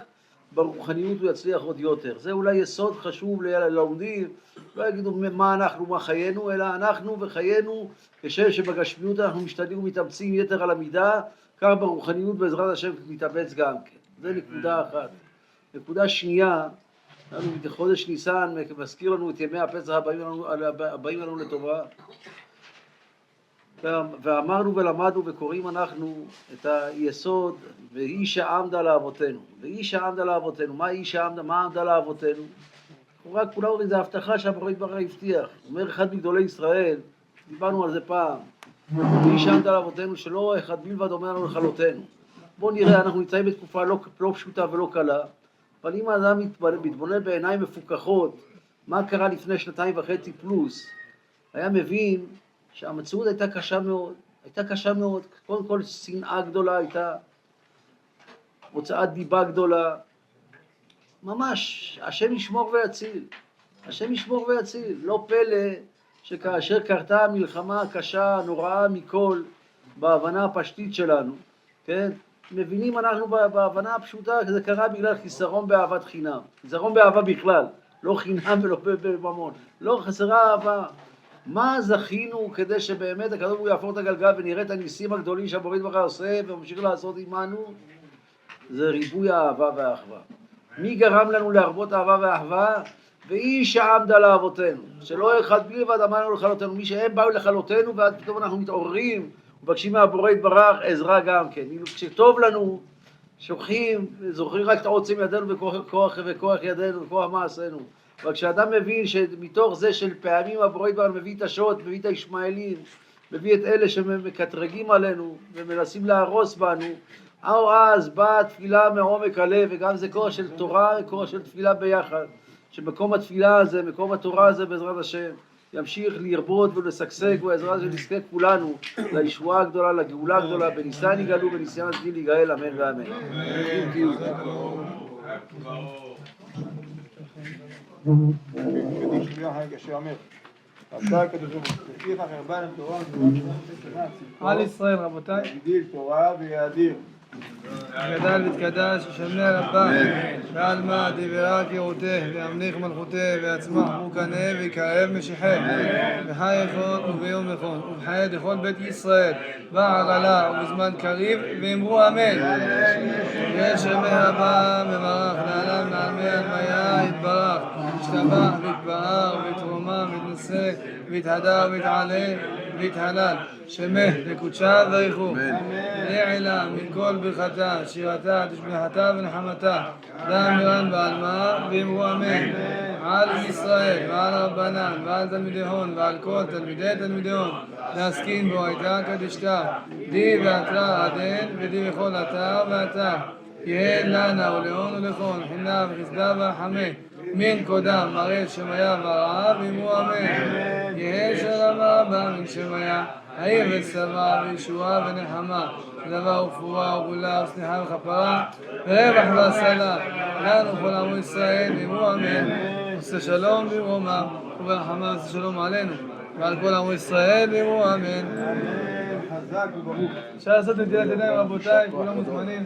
ברוחניות הוא יצליח עוד יותר. זה אולי יסוד חשוב ללומדים, לא יגידו מה אנחנו, מה חיינו, אלא אנחנו וחיינו, כשם שבגשמיות אנחנו משתדלים ומתאמצים יתר על המידה, כך ברוחניות בעזרת השם מתאמץ גם כן. זה נקודה אחת. נקודה שנייה, בחודש ניסן מזכיר לנו את ימי הפסח הבאים לנו לטובה. ואמרנו ולמדנו וקוראים אנחנו את היסוד, והיא שעמדה לאבותינו. והיא שעמדה לאבותינו. מה היא שעמדה? מה עמדה לאבותינו? רק כולה אומרים, זה הבטחה שהבורא יתברך הבטיח. אומר אחד מגדולי ישראל, דיברנו על זה פעם, והיא שעמדה לאבותינו, שלא אחד בלבד אומר לנו לכלותנו. בואו נראה, אנחנו נמצאים בתקופה לא פשוטה ולא קלה, אבל אם האדם מתבונן בעיניים מפוקחות, מה קרה לפני 2.5 פלוס, היה מבין שהמציאות הייתה קשה מאוד, קודם כל שנאה גדולה הייתה, הוצאת דיבה גדולה, ממש, השם ישמור ויציל, לא פלא שכאשר קרתה המלחמה הקשה, הנוראה מכל, בהבנה הפשטית שלנו, כן? מבינים אנחנו בהבנה הפשוטה, זה קרה בגלל חיסרון באהבת חינם, חיסרון באהבה בכלל, לא חינם ולא בממון, לא חסרה אהבה. מה זכינו כדי שבאמת הקדוש ברוך הוא יהפוך את הגלגל ונראה את הניסים הגדולים שהבורא יתברך עושה וממשיך לעשות עמנו? זה ריבוי האהבה והאחווה. מי גרם לנו להרבות אהבה ואחווה? והיא שעמדה לאבותינו, שלא אחד בלבד אמרנו לכלותנו, מי שהם באו לכלותנו ואז פתאום אנחנו מתעוררים ובקשים מהבורא יתברך עזרה גם כן. כשטוב לנו שוכחים, זוכרים רק את עוצם ידינו וכוח ידינו וכוח מעשינו. אבל כשאדם מבין שמתוך זה של פעמים הבורא יתברך מביא את השוט, מביא את הישמעאלים, מביא את אלה שמקטרגים עלינו ומנסים להרוס בנו, אז באה התפילה מעומק הלב, וגם זה כוח של תורה, כוח של תפילה ביחד, שמקום התפילה הזה, מקום התורה הזה בעזרת השם, ימשיך לרבות ולשגשג, ובעזרת השם נזכה כולנו לישועה הגדולה, לגאולה הגדולה, בניסן יגאלו, בניסן עתיד להיגאל, אמן ואמן. על ישראל רבותיי, יגדיל תורה ויאדיר. גדל ותקדש ושמנה רבה ועל מה דברה קירותך וימליך מלכותך ויצמח ברוקנה ויקרב משיחך וחי יכול וביום נכון ובחיי לכל בית ישראל בעגלה ובזמן קריב ואמרו אמן. ישמי הבא מברך לעלם נעלמי הנמיה יתברך ישתבח ויתבהר ויתרומם ויתנשא ויתהדר ויתעלה ויתהלל שמך לקודשה וריחו לעילה מכל ברכתה שירתה תשבחתה ונחמתה דאמירן בעלמה ואמרו אמן. על ישראל ועל רבנן ועל תלמידי הון ועל כל תלמידי הון להסכים בו הייתה קדישתה די ואתרה עדן ודי בכל אתר ואתר יהא לנה ולהון ולכון חינה וחסדה ורחמה מן קודם מראה שמיה ורעה ואמרו אמן. יהא שלום רבה מן שמיה העיר ושמה וישועה ונחמה דבר ופורה וגאולה וסליחה וכפרה ורווח והצלה לנו כל עמו ישראל ואמרו אמן. עושה שלום במרומם וברחמה עושה שלום עלינו ועל כל עמו ישראל ואמרו אמן. חזק וברוך. אפשר לעשות נטילת ידיים רבותיי, כולם מוזמנים.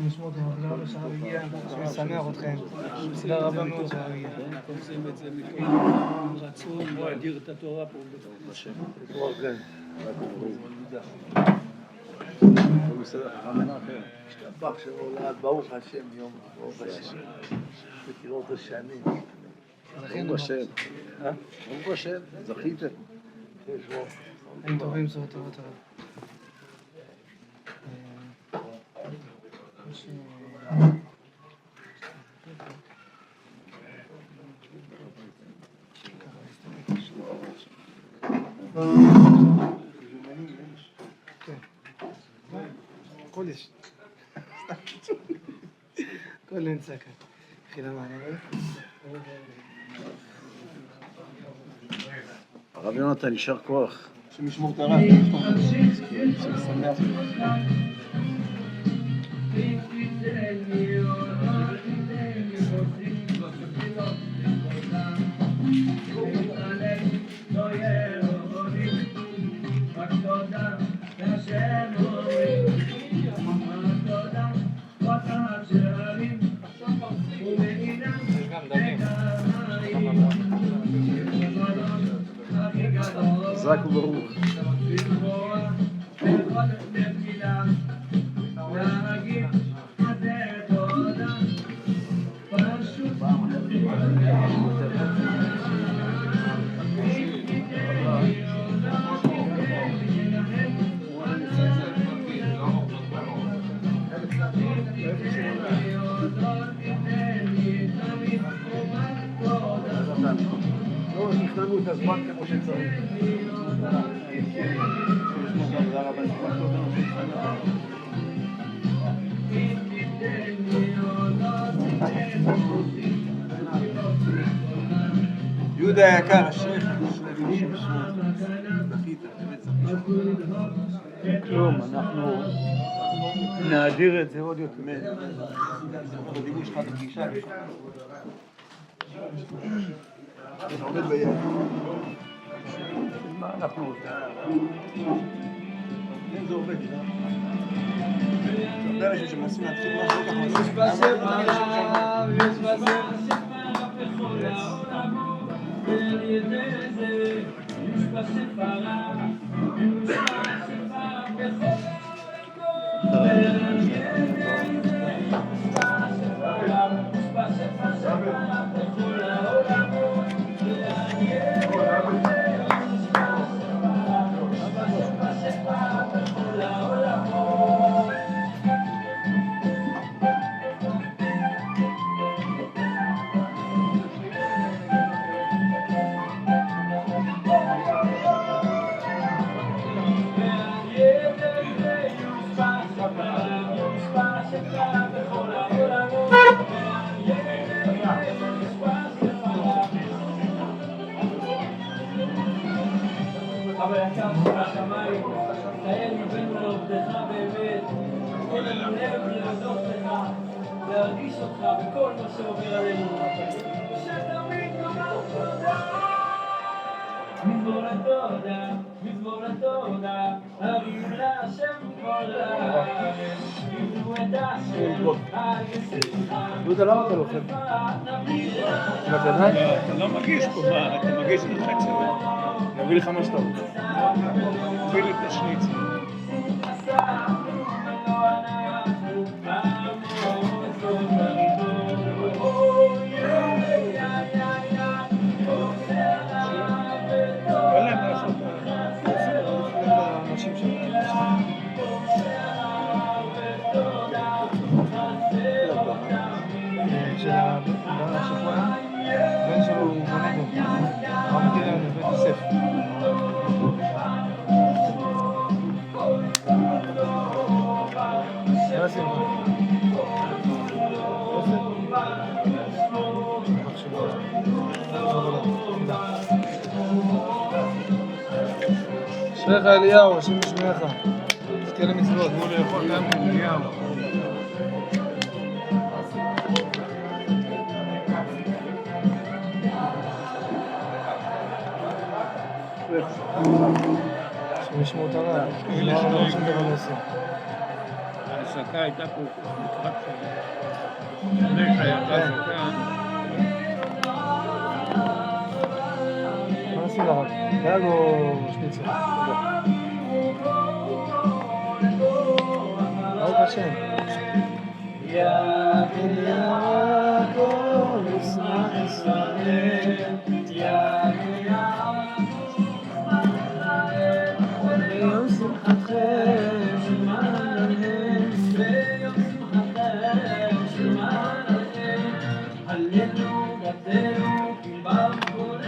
שנשמור אתכם, תודה רבה שהרב הגיע, שמשמח אתכם. תודה רבה מאוד שהרב הגיע. עושים את זה מכל רצון להאדיר את התורה פה. השתבח שמולד, ברוך השם יום, ברוך השם. ותראו את השנים. ברוך השם. ברוך השם, זכיתם. חיים טובים, בשורות טובות הרב. הכל יש. הכל נמצא כאן. חילה מעניינת. הרב יונתן, יישר כוח. שמשמור את הרב. שמח. חזק וברוך. לא תכננו את הזמן כמו שצריך. יהודה היקר, השייך, זכית, באמת זכית. כלום, אנחנו נאדיר את זה עוד יותר. בדיבור שלך בפגישה. עובד ביד. מה אנחנו עושים? זה עובד. הרבה אנשים שמנסים להתחיל משהו ככה יש בספר, יש בספר. אבל יקר שבשמיים, תהל מבנו לעובדך באמת, כל הלב להודות לך, להרגיש אותך בכל מה שעובר עלינו. שתמיד נאמר תודה, מזמור לתודה, מזמור לתודה, הרים להשם כל הארץ, יבנו את השם, על יסודך. יהודה, למה אתה לוחם? אתה לא מגיש פה, מה? אתה מגיש את החצי. אני אביא לך מה שאתה רוצה. תביא לי את השניצל. אין להם לעשות האנשים שלנו. של השבוע, בן שלו הוא בנגב, הרב מכיר בבית יוסף. מה עשינו? אשריך אליהו, השם ישמעך. תזכה למצוות. הוא לאכול גם אליהו. שמשמעו את הרב, לא שום דבר לא עושה. ההסקה הייתה פה לקראת לפני שהייתה הסקה. מה עשו לרב? דג או שניצל? השם. יעקב ישמח ישראל, יעקב ביום שמחתכם שמען להם, ביום שמחתכם שמען לכם, הללו גדלו כי בם קורם.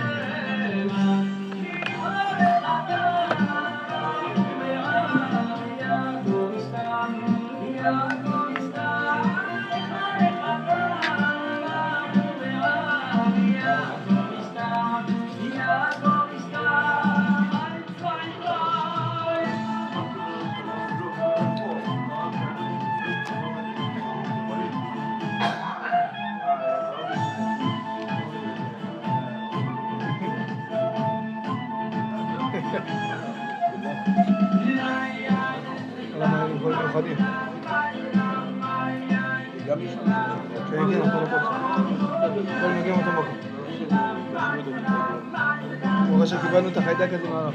יעקב יסתם, יעקב יסתם, למה הם כל מיוחדים? כן, כן, אותו מקום. הכל מגיע מאותו מקום. כמו רואה שקיבלנו את החיידק הזה מהרב.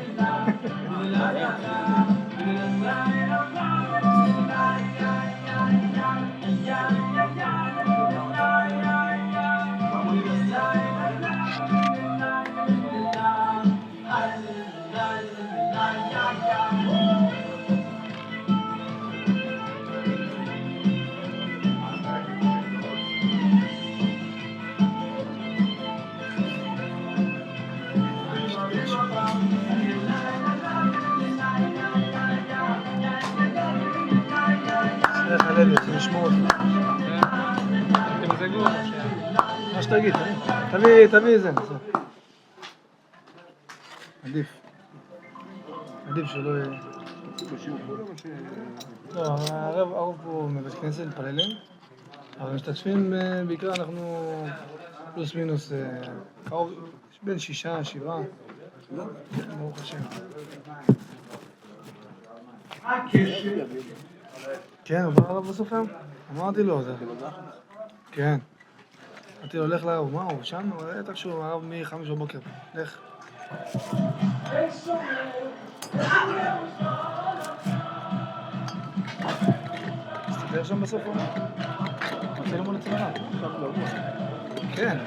סליחה לוי, זה נשמור אותך. מה שתגיד, תביא זה. עדיף שלא יהיה... לא, הרב פה מבית כנסת מתפללים, אבל משתתפים בעיקר אנחנו פלוס מינוס בין 6, 7. ברוך השם. כן, הוא בא הרב בסוף היום? אמרתי לו, זה... כן. אמרתי לו, לך לרב, מה הוא שם? בטח שהוא הרב מ-5 בבוקר. לך. תסתכל שם בסוף הוא? רוצה למון אצל הרב. כן,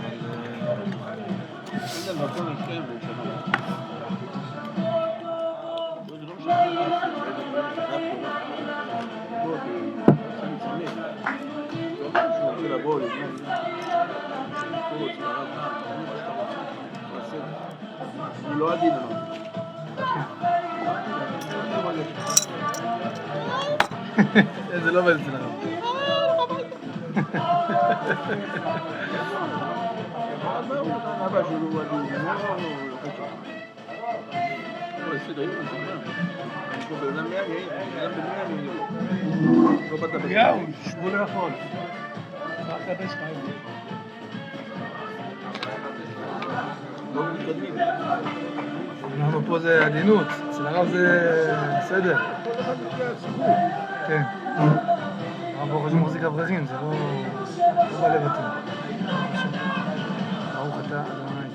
לא עדין אמרתי. זה לא עובד אצל הרב. אבא שלו הוא עדין. לא, בסדר, יש פה בן אדם יאיר, בן אדם בן יאיר. לא באת בן. יאו, שבו לא יכול. רק לבש חיים. לא מתקדמים. אנחנו פה זה עדינות, אצל הרב זה בסדר. כן. הרב ברוך השם מחזיק אברכים, זה לא בא לבטל. ברוך אתה אדוני.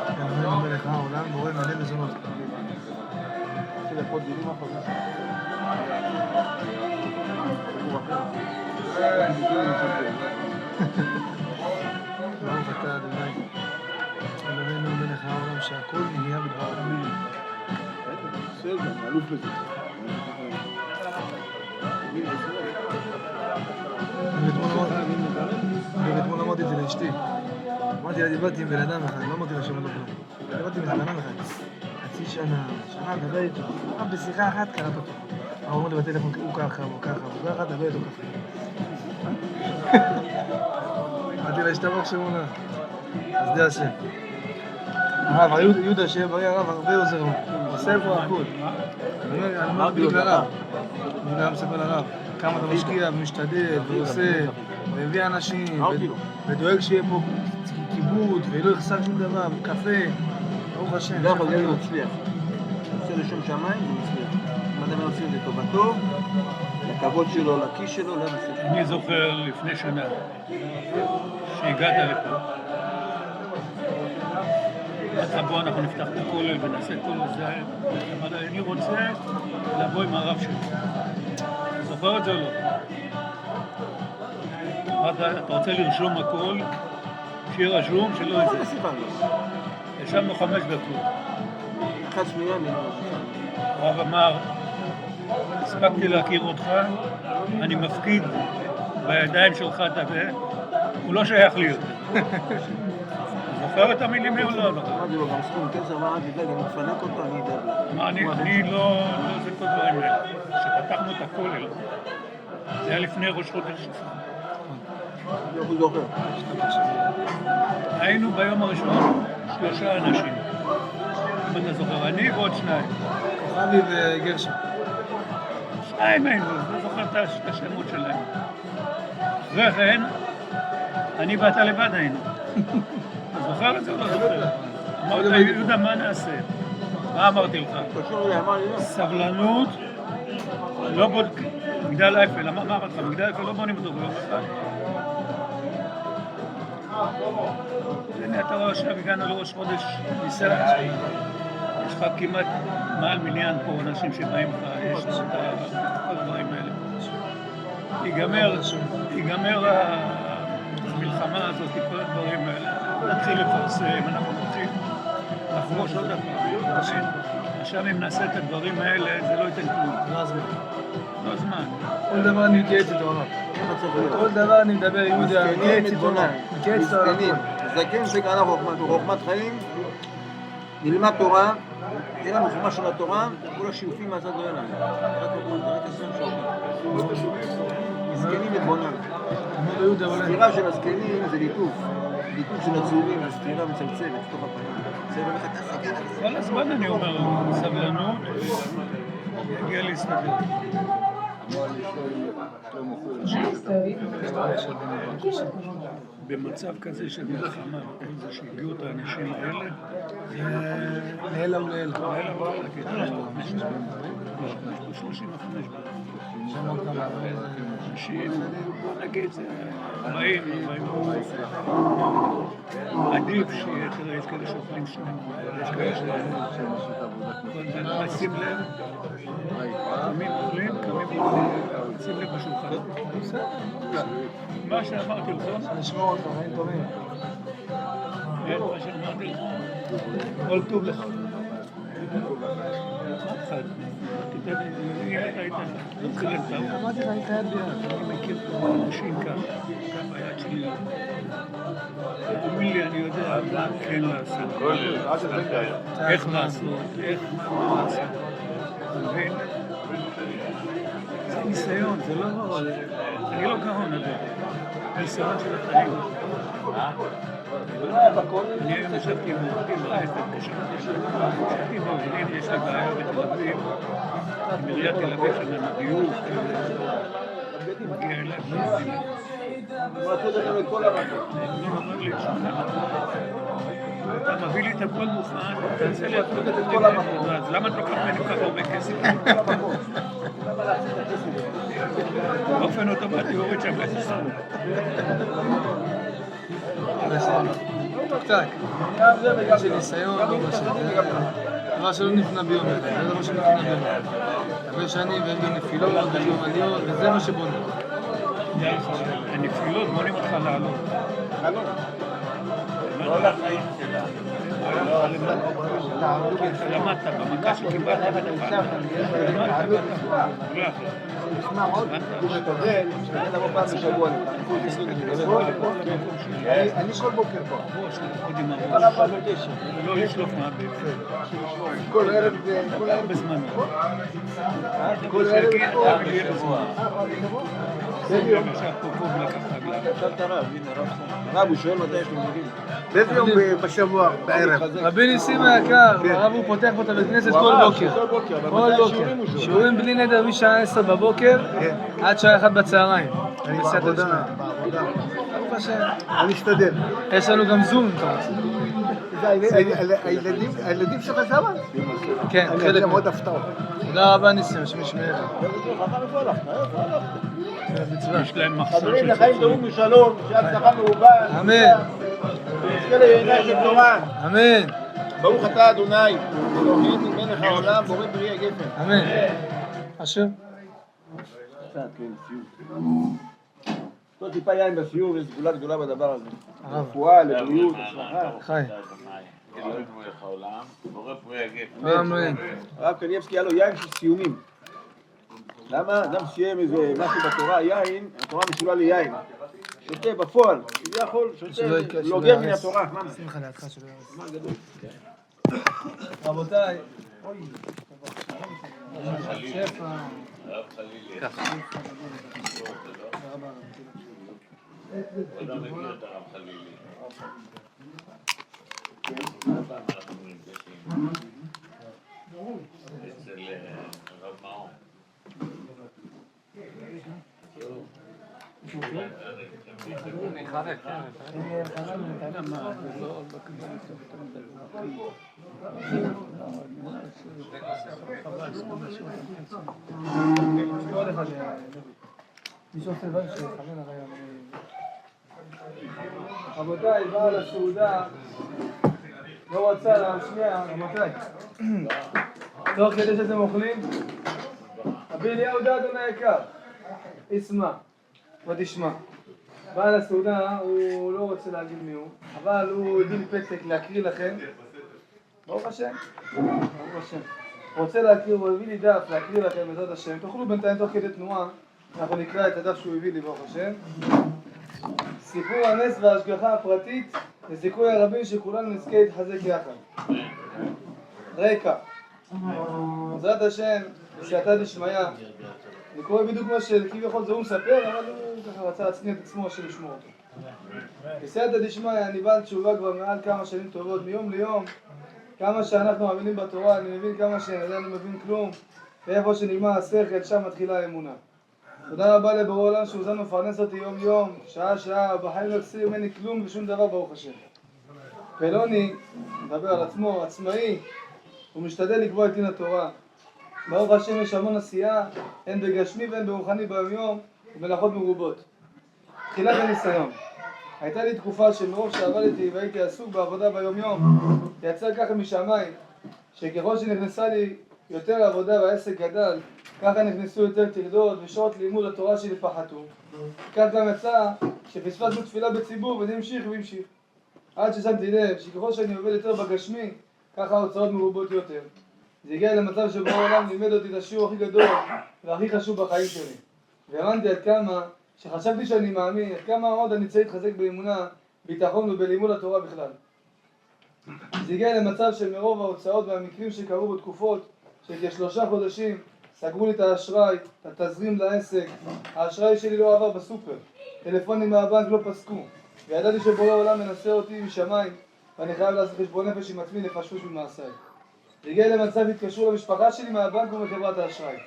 אדוני מלך העולם בורא מלא מזונות. זה פה דינים אחרים. ברוך אתה אדוני. אלוהינו מלך העולם שהכל נהיה בדברו. בסדר, אני אלוף בזה. ואתמול אמרתי את זה לאשתי. אמרתי לה, דיברתי עם בן אדם אחד, לא אמרתי לה שם לא כלום. דיברתי עם בן אדם אחד. חצי שנה, דבר איתו. בשיחה אחת קראת אותו. הוא אומר לי בטלפון, הוא ככה, הוא ככה, הוא ככה, דבר איתו ככה. אמרתי לה, השתבח שמונה. אז די השם. הרב, יהודה שיהיה בריא, הרב הרבה עוזר לו. הוא עושה פה הכל. אני אומר בדיוק לרב. אני גם מספר לרב. כמה אתה משקיע ומשתדל ועושה, והביא אנשים, ודואג שיהיה פה כיבוד, ולא יחסר שום דבר, קפה, ברוך השם. לא יכול להיות מצליח. עושה לשם שמיים, זה מצליח. אם אתם עושים את טובתו, לכבוד שלו, לכיס שלו, לא מצליח. אני זוכר לפני שנה שהגעת לפה. אמרתי, בוא אנחנו נפתח את הכולל ונעשה את כל זה. אמרתי, אני רוצה לבוא עם הרב שלי. זוכר את זה או לא? אמרתי, אתה רוצה לרשום הכל, שיהיה רשום, שלא איזה. ישבנו 5 דקות. אחת שנייה הרב אמר, הספקתי להכיר אותך, אני מפקיד בידיים שלך את הזה, הוא לא שייך לי יותר. זוכר את המילים או לא? אמרתי לו, גם סכום כסף, אמרתי, תדאג, אני מפנק אותו, אני אדאג. אני לא זה כל דברים האלה. כשפתחנו את הכולל, זה היה לפני ראש חודש. הוא זוכר. היינו ביום הראשון 3 אנשים. אם אתה זוכר, אני ועוד 2. כוכבי וגרשם. 2 היינו, לא זוכר את השמות שלהם. אחרי כן, אני ואתה לבד היינו. אתה זוכר את זה או לא זוכר? אמרת, יהודה, מה נעשה? מה אמרתי לך? סבלנות, לא בודקים. מגדל אייפל, מה אמרת לך? מגדל אייפל לא בונים אותו ביום אחד. הנה, אתה רואה עכשיו, הגענו לראש חודש ניסן. יש לך כמעט מעל מיליון פה אנשים שבאים לך, יש לך את כל הדברים האלה. ייגמר המלחמה הזאת, כל הדברים האלה. נתחיל לפרסם, אנחנו נתחיל לחרוש עוד הפעם. עכשיו אם נעשה את הדברים האלה, זה לא ייתן כלום. לא הזמן. לא זמן. כל דבר אני מתייעץ איתו, הרב. כל דבר אני מדבר עם יהודה, מתייעץ איתו. מתייעץ איתו על הכל. זקן זה קרא חוכמת חיים, נלמד תורה, תראה לנו חומה של התורה, כל השיופים מהצד לא ילם. רק 20 שעות. זקנים מתבונן. סתירה של הזקנים זה ליטוף. ליטוף של הצהובים, הסתירה מצלצלת בתוך הפנים. זה אומר לך, תעשה ככה. כל הזמן אני אומר, סבלנות, יגיע להסתדר. במצב כזה של מלחמה, וכל זה שהגיעו את האנשים האלה, לעילא ולעילא. 35 אנשים, נגיד, 40, עדיף שיהיה, יש כאלה שאוכלים 2, יש כאלה שאוכלים, שים לב, קמים אוכלים, שים לב בשולחן. מה שאמרתי לך, נשמור אותו, חיים טובים. מה שאמרתי לך, כל טוב לך. אם אתה היית מתחיל את טעות, אמרתי לך, היית יד ביד. אני מכיר אנשים ככה ביד שלי. תאמין לי, אני יודע מה כן לעשות. איך לעשות, מה לעשות. זה ניסיון, זה לא... אני לא גאון, אבל ניסיון של החיים. אני היום ישבתי עם עובדים בעסק, ישבתי עם עובדים, יש לי בעיה בתל אביב, עם עיריית תל אביב שלנו ביוב, מגיע אליי ועובדים. הוא אומר לי, אתה מביא לי את הכל מוכן, תעשה לי את כל המקום. אז למה אתה לוקח ממני ככה הרבה כסף? באופן אוטומטי הוריד שם כסף. טק, יש לי ניסיון, דבר שלא נפנה ביום אחד, זה דבר שנפנה ביום אחד. הרבה שנים והם בנפילות, ובעליות, וזה מה שבונה. הנפילות בונים אותך לעלות. לא לחיים שלה. למדת במכה שקיבלת בתוכה. למדת נשמע עוד, הוא מתודל, שתגיד לבוא פעם בשבוע. אני כל בוקר פה. לא לשלוף מהבית. כל ערב בזמנו. כל ערב עכשיו פה לקחת רגליו. עכשיו את הרב, הנה רב, הוא שואל מתי יש לו מורים. באיזה יום בשבוע, בערב? רבי ניסים היקר, הרב הוא פותח פה את הבית כנסת כל בוקר. כל בוקר. שיעורים בלי נדר משעה 10 בבוקר עד שעה 1 בצהריים. אני בעבודה. ברוך השם. אני אשתדל. יש לנו גם זום אם אתה רוצה. הילדים שלך שמה? כן, אני חלק אעשה מהם. מאוד הפתעות. תודה רבה ניסים, שמשמעאל. יש להם מחסור חברים, של לחיים צפון. טובים ושלום, שהצלחה מרובה. אמן. ונזכה ליהנה של תורה. אמן. ברוך אתה אדוני, אלוהינו מלך העולם, בורא פרי הגפן. אמן. אשר? קצת, כן, סיור. לא טיפה יין בסיור, יש סגולה גדולה בדבר הזה. רפואה, לבריאות, הצלחה. חי. אלוהים מלך העולם, בורא פרי הגפן. אמן. הרב קניבסקי היה לו יין של סיומים. למה? אדם סיים איזה משהו בתורה, יין, התורה משולה ליין. שותה בפועל, כביכול, שותה, לוגר מן התורה. שים לך לידך שלא ירס. מה גדול? רבותיי, שפע. הרב חלילי. אתה מכיר את הרב חלילי. פעם אנחנו נפגשים אצל הרב מאור. רבותיי, בעל הסעודה לא רצה להשמיע, רבותיי, תוך כדי שאתם אוכלים, רבי אליהו דע אדוני היקר, ישמע ותשמע. בעל הסעודה הוא לא רוצה להגיד מי הוא, אבל הוא הביא לי פתק להקריא לכם, ברוך השם, ברוך השם. הוא רוצה להקריא, הוא הביא לי דף להקריא לכם בעזרת השם, תאכלו בינתיים תוך כדי תנועה, אנחנו נקרא את הדף שהוא הביא לי ברוך השם. סיפור הנס וההשגחה הפרטית לזיכוי הרבים שכולנו נזכה להתחזק יחד. רקע, בעזרת השם, בסייעתא דשמיא, אני קורא בדיוק מה שכביכול זה הוא מספר, אבל הוא ככה רצה להצניע את עצמו השם לשמור אותו. בסייעתא דשמיא, אני בעל תשובה כבר מעל כמה שנים טובות, מיום ליום, כמה שאנחנו מאמינים בתורה, אני מבין כמה שאני עדיין לא מבין כלום, ואיפה שנגמר השכל, שם מתחילה האמונה. תודה רבה לבורא עולם שהוא זן מפרנס אותי יום יום, שעה שעה, בחיים לא הפסיד ממני כלום ושום דבר ברוך השם. פלוני, מדבר על עצמו, עצמאי, הוא משתדל לקבוע את דין התורה. ברוך השם יש המון עשייה, הן בגשמי והן ברוחני ביום יום, ומלאכות מרובות. תחילת הניסיון. הייתה לי תקופה שמרוב שעבדתי והייתי עסוק בעבודה ביום יום, יצא ככה משמיים, שככל שנכנסה לי יותר עבודה והעסק גדל, ככה נכנסו יותר תרדות ושעות לימוד התורה שלי פחתו. כך גם יצא שפספסנו תפילה בציבור וזה המשיך והמשיך. עד ששמתי לב שככל שאני עובד יותר בגשמי, ככה ההוצאות מרובות יותר. זה הגיע למצב שבו העולם לימד אותי את השיעור הכי גדול והכי חשוב בחיים שלי. והאמנתי עד כמה שחשבתי שאני מאמין, עד כמה עוד אני צריך להתחזק באמונה, ביטחון ובלימוד התורה בכלל. זה הגיע למצב שמרוב ההוצאות והמקרים שקרו בתקופות של כ3 חודשים, סגרו לי את האשראי, את התזרים לעסק, האשראי שלי לא עבר בסופר, טלפונים מהבנק לא פסקו, וידעתי שבורא העולם מנסה אותי משמיים, ואני חייב לעשות חשבון נפש עם עצמי לפשוט במעשיי. זה הגיע למצב התקשרו למשפחה שלי מהבנק ומחברת האשראי.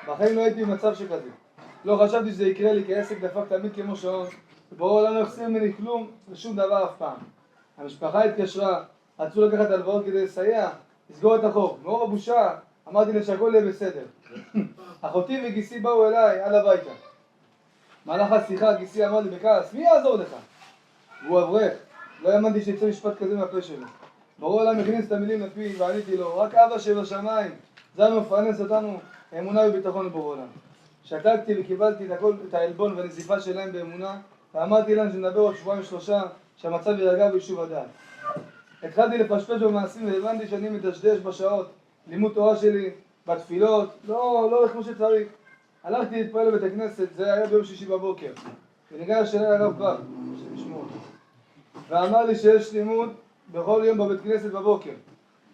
בחיים לא הייתי במצב שכזה. לא חשבתי שזה יקרה לי כי העסק דפק תמיד כמו שעון, ובורא העולם לא יחסיר ממני כלום ושום דבר אף פעם. המשפחה התקשרה, רצו לקחת הלוואות כדי לסייע, לסגור את החוב. מרוב הבושה אמרתי לה שהכל יהיה בסדר. אחותי וגיסי באו אליי על הביתה. מהלך השיחה גיסי אמר לי בכעס, מי יעזור לך? והוא אברך. לא האמנתי שיצא משפט כזה מהפה שלו. ברור העולם הכניס את המילים לפי ועניתי לו, רק אבא שבשמיים, זה מפרנס אותנו אמונה וביטחון לבורא עולם. שתקתי וקיבלתי את העלבון והנזיפה שלהם באמונה, ואמרתי להם שנדבר עוד 2-3 שהמצב יירגע ביישוב הדעת. התחלתי לפשפש במעשים והבנתי שאני מדשדש בשעות, לימוד תורה שלי, בתפילות, לא כמו שצריך. הלכתי להתפעל לבית הכנסת, זה היה ביום שישי בבוקר. וניגש אליי הרב בר, שתשמעו אותו. ואמר לי שיש לימוד בכל יום בבית כנסת בבוקר.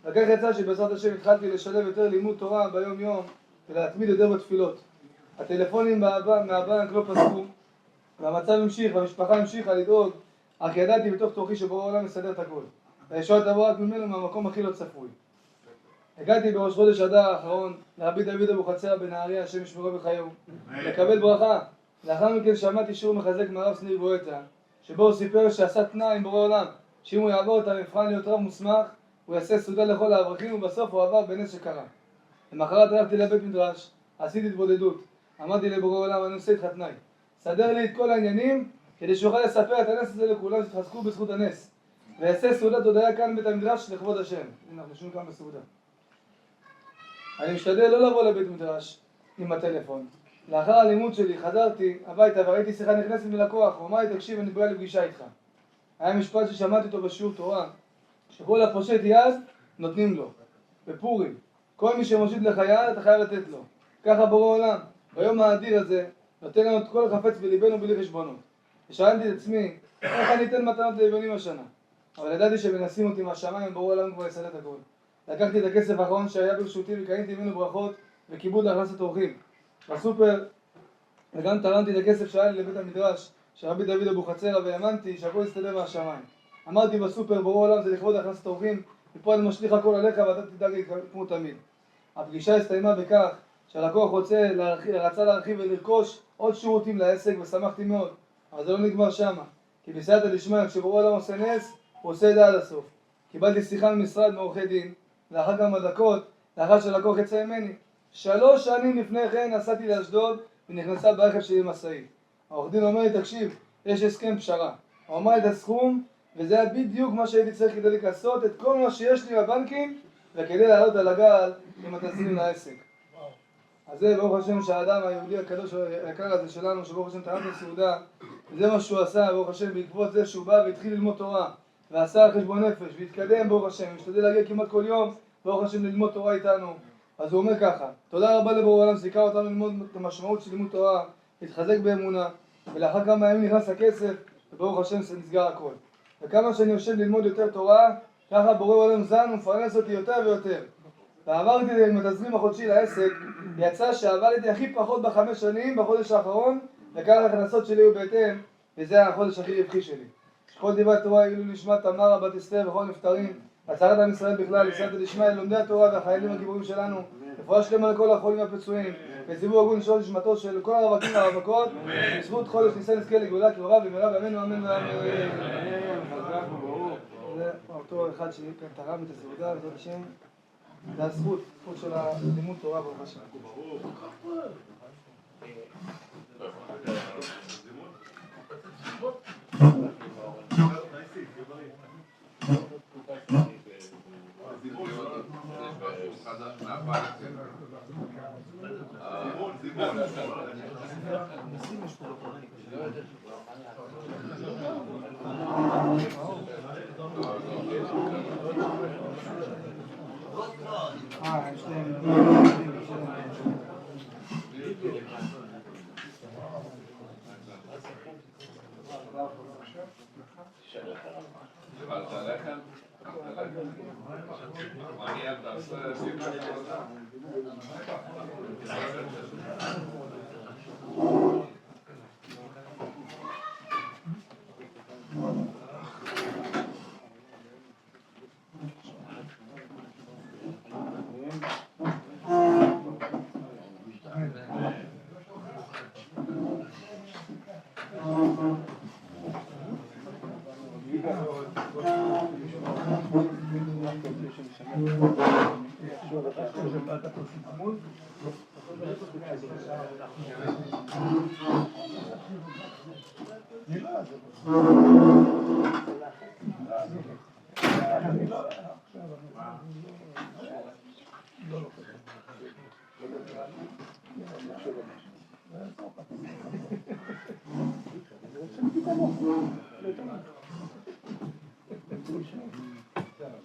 וכך יצא שבעזרת השם התחלתי לשלב יותר לימוד תורה ביום יום ולהתמיד יותר בתפילות. הטלפונים מהבנק לא פסקו, והמצב המשיך והמשפחה המשיכה לדאוג, אך ידעתי בתוך תוכי שבורא העולם מסדר את הכל. והישועה תבוא רק ממנו מהמקום הכי לא צפוי. הגעתי בראש חודש אדר האחרון לרבי דוד אבוחצירא בנהריה, השם ישמרו בחייהו, לקבל ברכה. לאחר מכן שמעתי שיעור מחזק מהרב שניר גואטה, שבו הוא סיפר שעשה תנאי עם בורא עולם, שאם הוא יעבור את המבחן להיות רב מוסמך, הוא יעשה סעודה לכל האברכים, ובסוף הוא עבר בנס שקרה. למחרת הלכתי לבית מדרש, עשיתי התבודדות. אמרתי לבורא עולם, אני עושה איתך תנאי. סדר לי את כל העניינים, כדי שאוכל לספר את הנס הזה לכולם שתחזקו בזכות הנס. ואעשה סעודת הודיה כאן בית המדרש לכבוד השם. הנה, אנחנו יושבים כאן בסעודה. אני משתדל לא לבוא לבית מדרש עם הטלפון. לאחר הלימוד שלי חזרתי הביתה וראיתי שיחה נכנסת מלקוח, הוא אמר לי, תקשיב, אני בא לפגישה איתך. היה משפט ששמעתי אותו בשיעור תורה, שכל הפושט יד נותנים לו, בפורים. כל מי שמושיט לך יד, אתה חייב לתת לו. ככה בורא עולם, ביום האדיר הזה, נותן לנו את כל החפץ בליבנו בלי חשבונות. ושאלתי את עצמי, איך אני אתן מתנות לאביונים השנה? אבל ידעתי שמנסים אותי מהשמיים, בורא עולם כבר יסדר את הכל. לקחתי את הכסף האחרון שהיה ברשותי וקניתי ממנו ברכות וכיבוד להכנסת אורחים. בסופר, וגם תרמתי את הכסף שהיה לי לבית המדרש, שרבי דוד אבוחצירא, והאמנתי שהכל יסתדר מהשמיים. אמרתי בסופר, בורא עולם זה לכבוד הכנסת אורחים, ופה אני משליך הכל עליך ואתה תדאג לי כמו תמיד. הפגישה הסתיימה בכך שהלקוח רצה להרחיב ולרכוש עוד שירותים לעסק, ושמחתי מאוד. אבל זה לא נגמר שמה, כי בסייעתא דשמיא, כשבורא עולם עושה נס, הוא עושה את זה עד הסוף. קיבלתי שיחה ממשרד מעורכי דין, לאחר כמה דקות, לאחר שהלקוח יצא ממני. 3 שנים לפני כן נסעתי לאשדוד ונכנסה ברכב שלי משאית. העורך דין אומר לי, תקשיב, יש הסכם פשרה. הוא אמר את הסכום, וזה היה בדיוק מה שהייתי צריך כדי לכסות את כל מה שיש לי בבנקים, וכדי לעלות על הגל עם התזרים לעסק. אז זה ברוך השם שהאדם היהודי הקדוש היקר הזה שלנו, שברוך השם תרם את הסעודה, וזה מה שהוא עשה, ברוך השם, בעקבות זה שהוא בא והתחיל ללמוד תורה, ועשה על חשבון נפש, והתקדם ברוך השם, משתדל להגיע כמעט כל יום, ברוך השם ללמוד תורה איתנו. אז הוא אומר ככה, תודה רבה לבורא העולם שזיכה אותנו ללמוד את המשמעות של לימוד תורה, להתחזק באמונה, ולאחר כמה ימים נכנס הכסף, וברוך השם נסגר הכל. וכמה שאני יושב ללמוד יותר תורה, ככה בורא העולם זן ומפרנס אותי יותר ויותר. ועברתי עם התזרים החודשי לעסק, יצא שעבדתי הכי פחות ב5 שנים בחודש האחרון, וכאן ההכנסות שלי היו בהתאם, וזה החודש הכי רווחי שלי. כל דברי תורה יהיו נשמת תמרה בת אסתר וכל נפטרים, הצהרת עם ישראל בכלל, סייעתא דשמיא, לומדי התורה והחיילים הגיבורים שלנו, רפואה שלמה לכל החולים והפצועים, וציווי הגון לשאול נשמתו של כל הרווקים והרווקות, בזכות חודש ניסן נזכה לגאולה קרבה במהרה בימינו אמן ואמן. זה אותו אחד שתרם את הסעודה, בעזרת השם. זה הזכות של הלימוד תורה ברוך השם.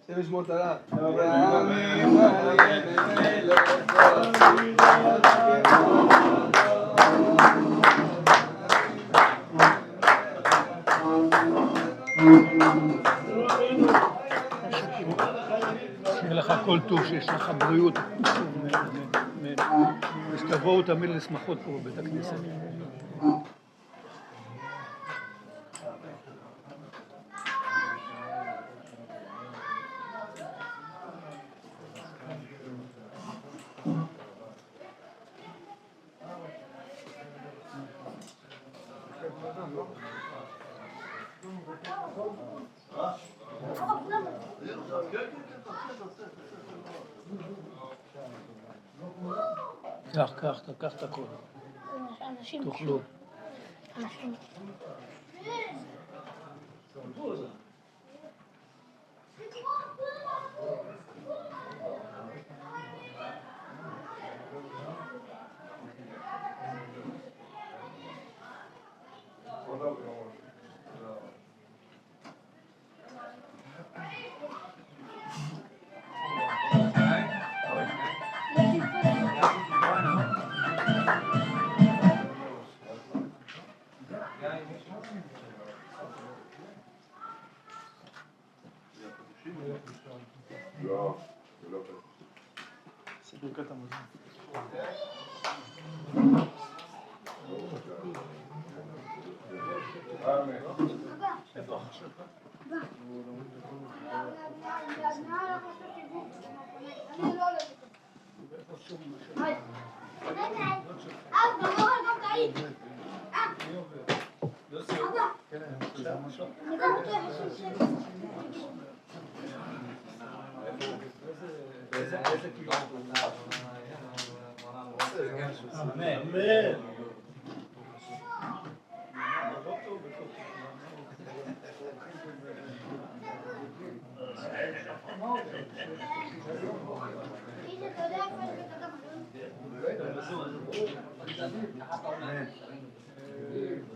השם ישמור את הרב. שיהיה לך כל טוב, שיש לך בריאות, ושתבואו תמיד לשמחות פה בבית הכנסת. קח את הכל, תאכלו. ברכת המזון. איפה עכשיו?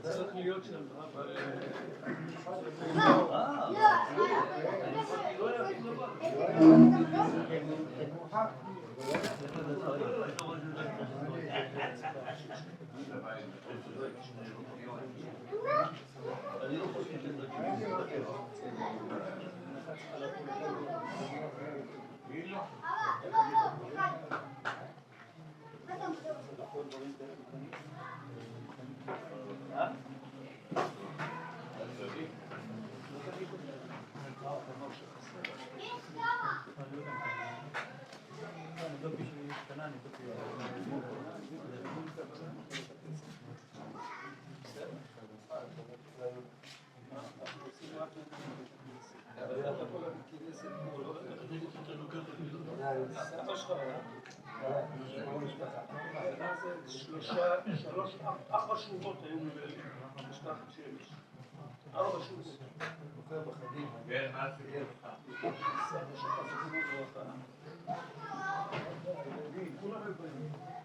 צריך להיות שם, אבל... שלוש, ארבע שורות היו משפחת שמש. ארבע שורות. כולם היו באים.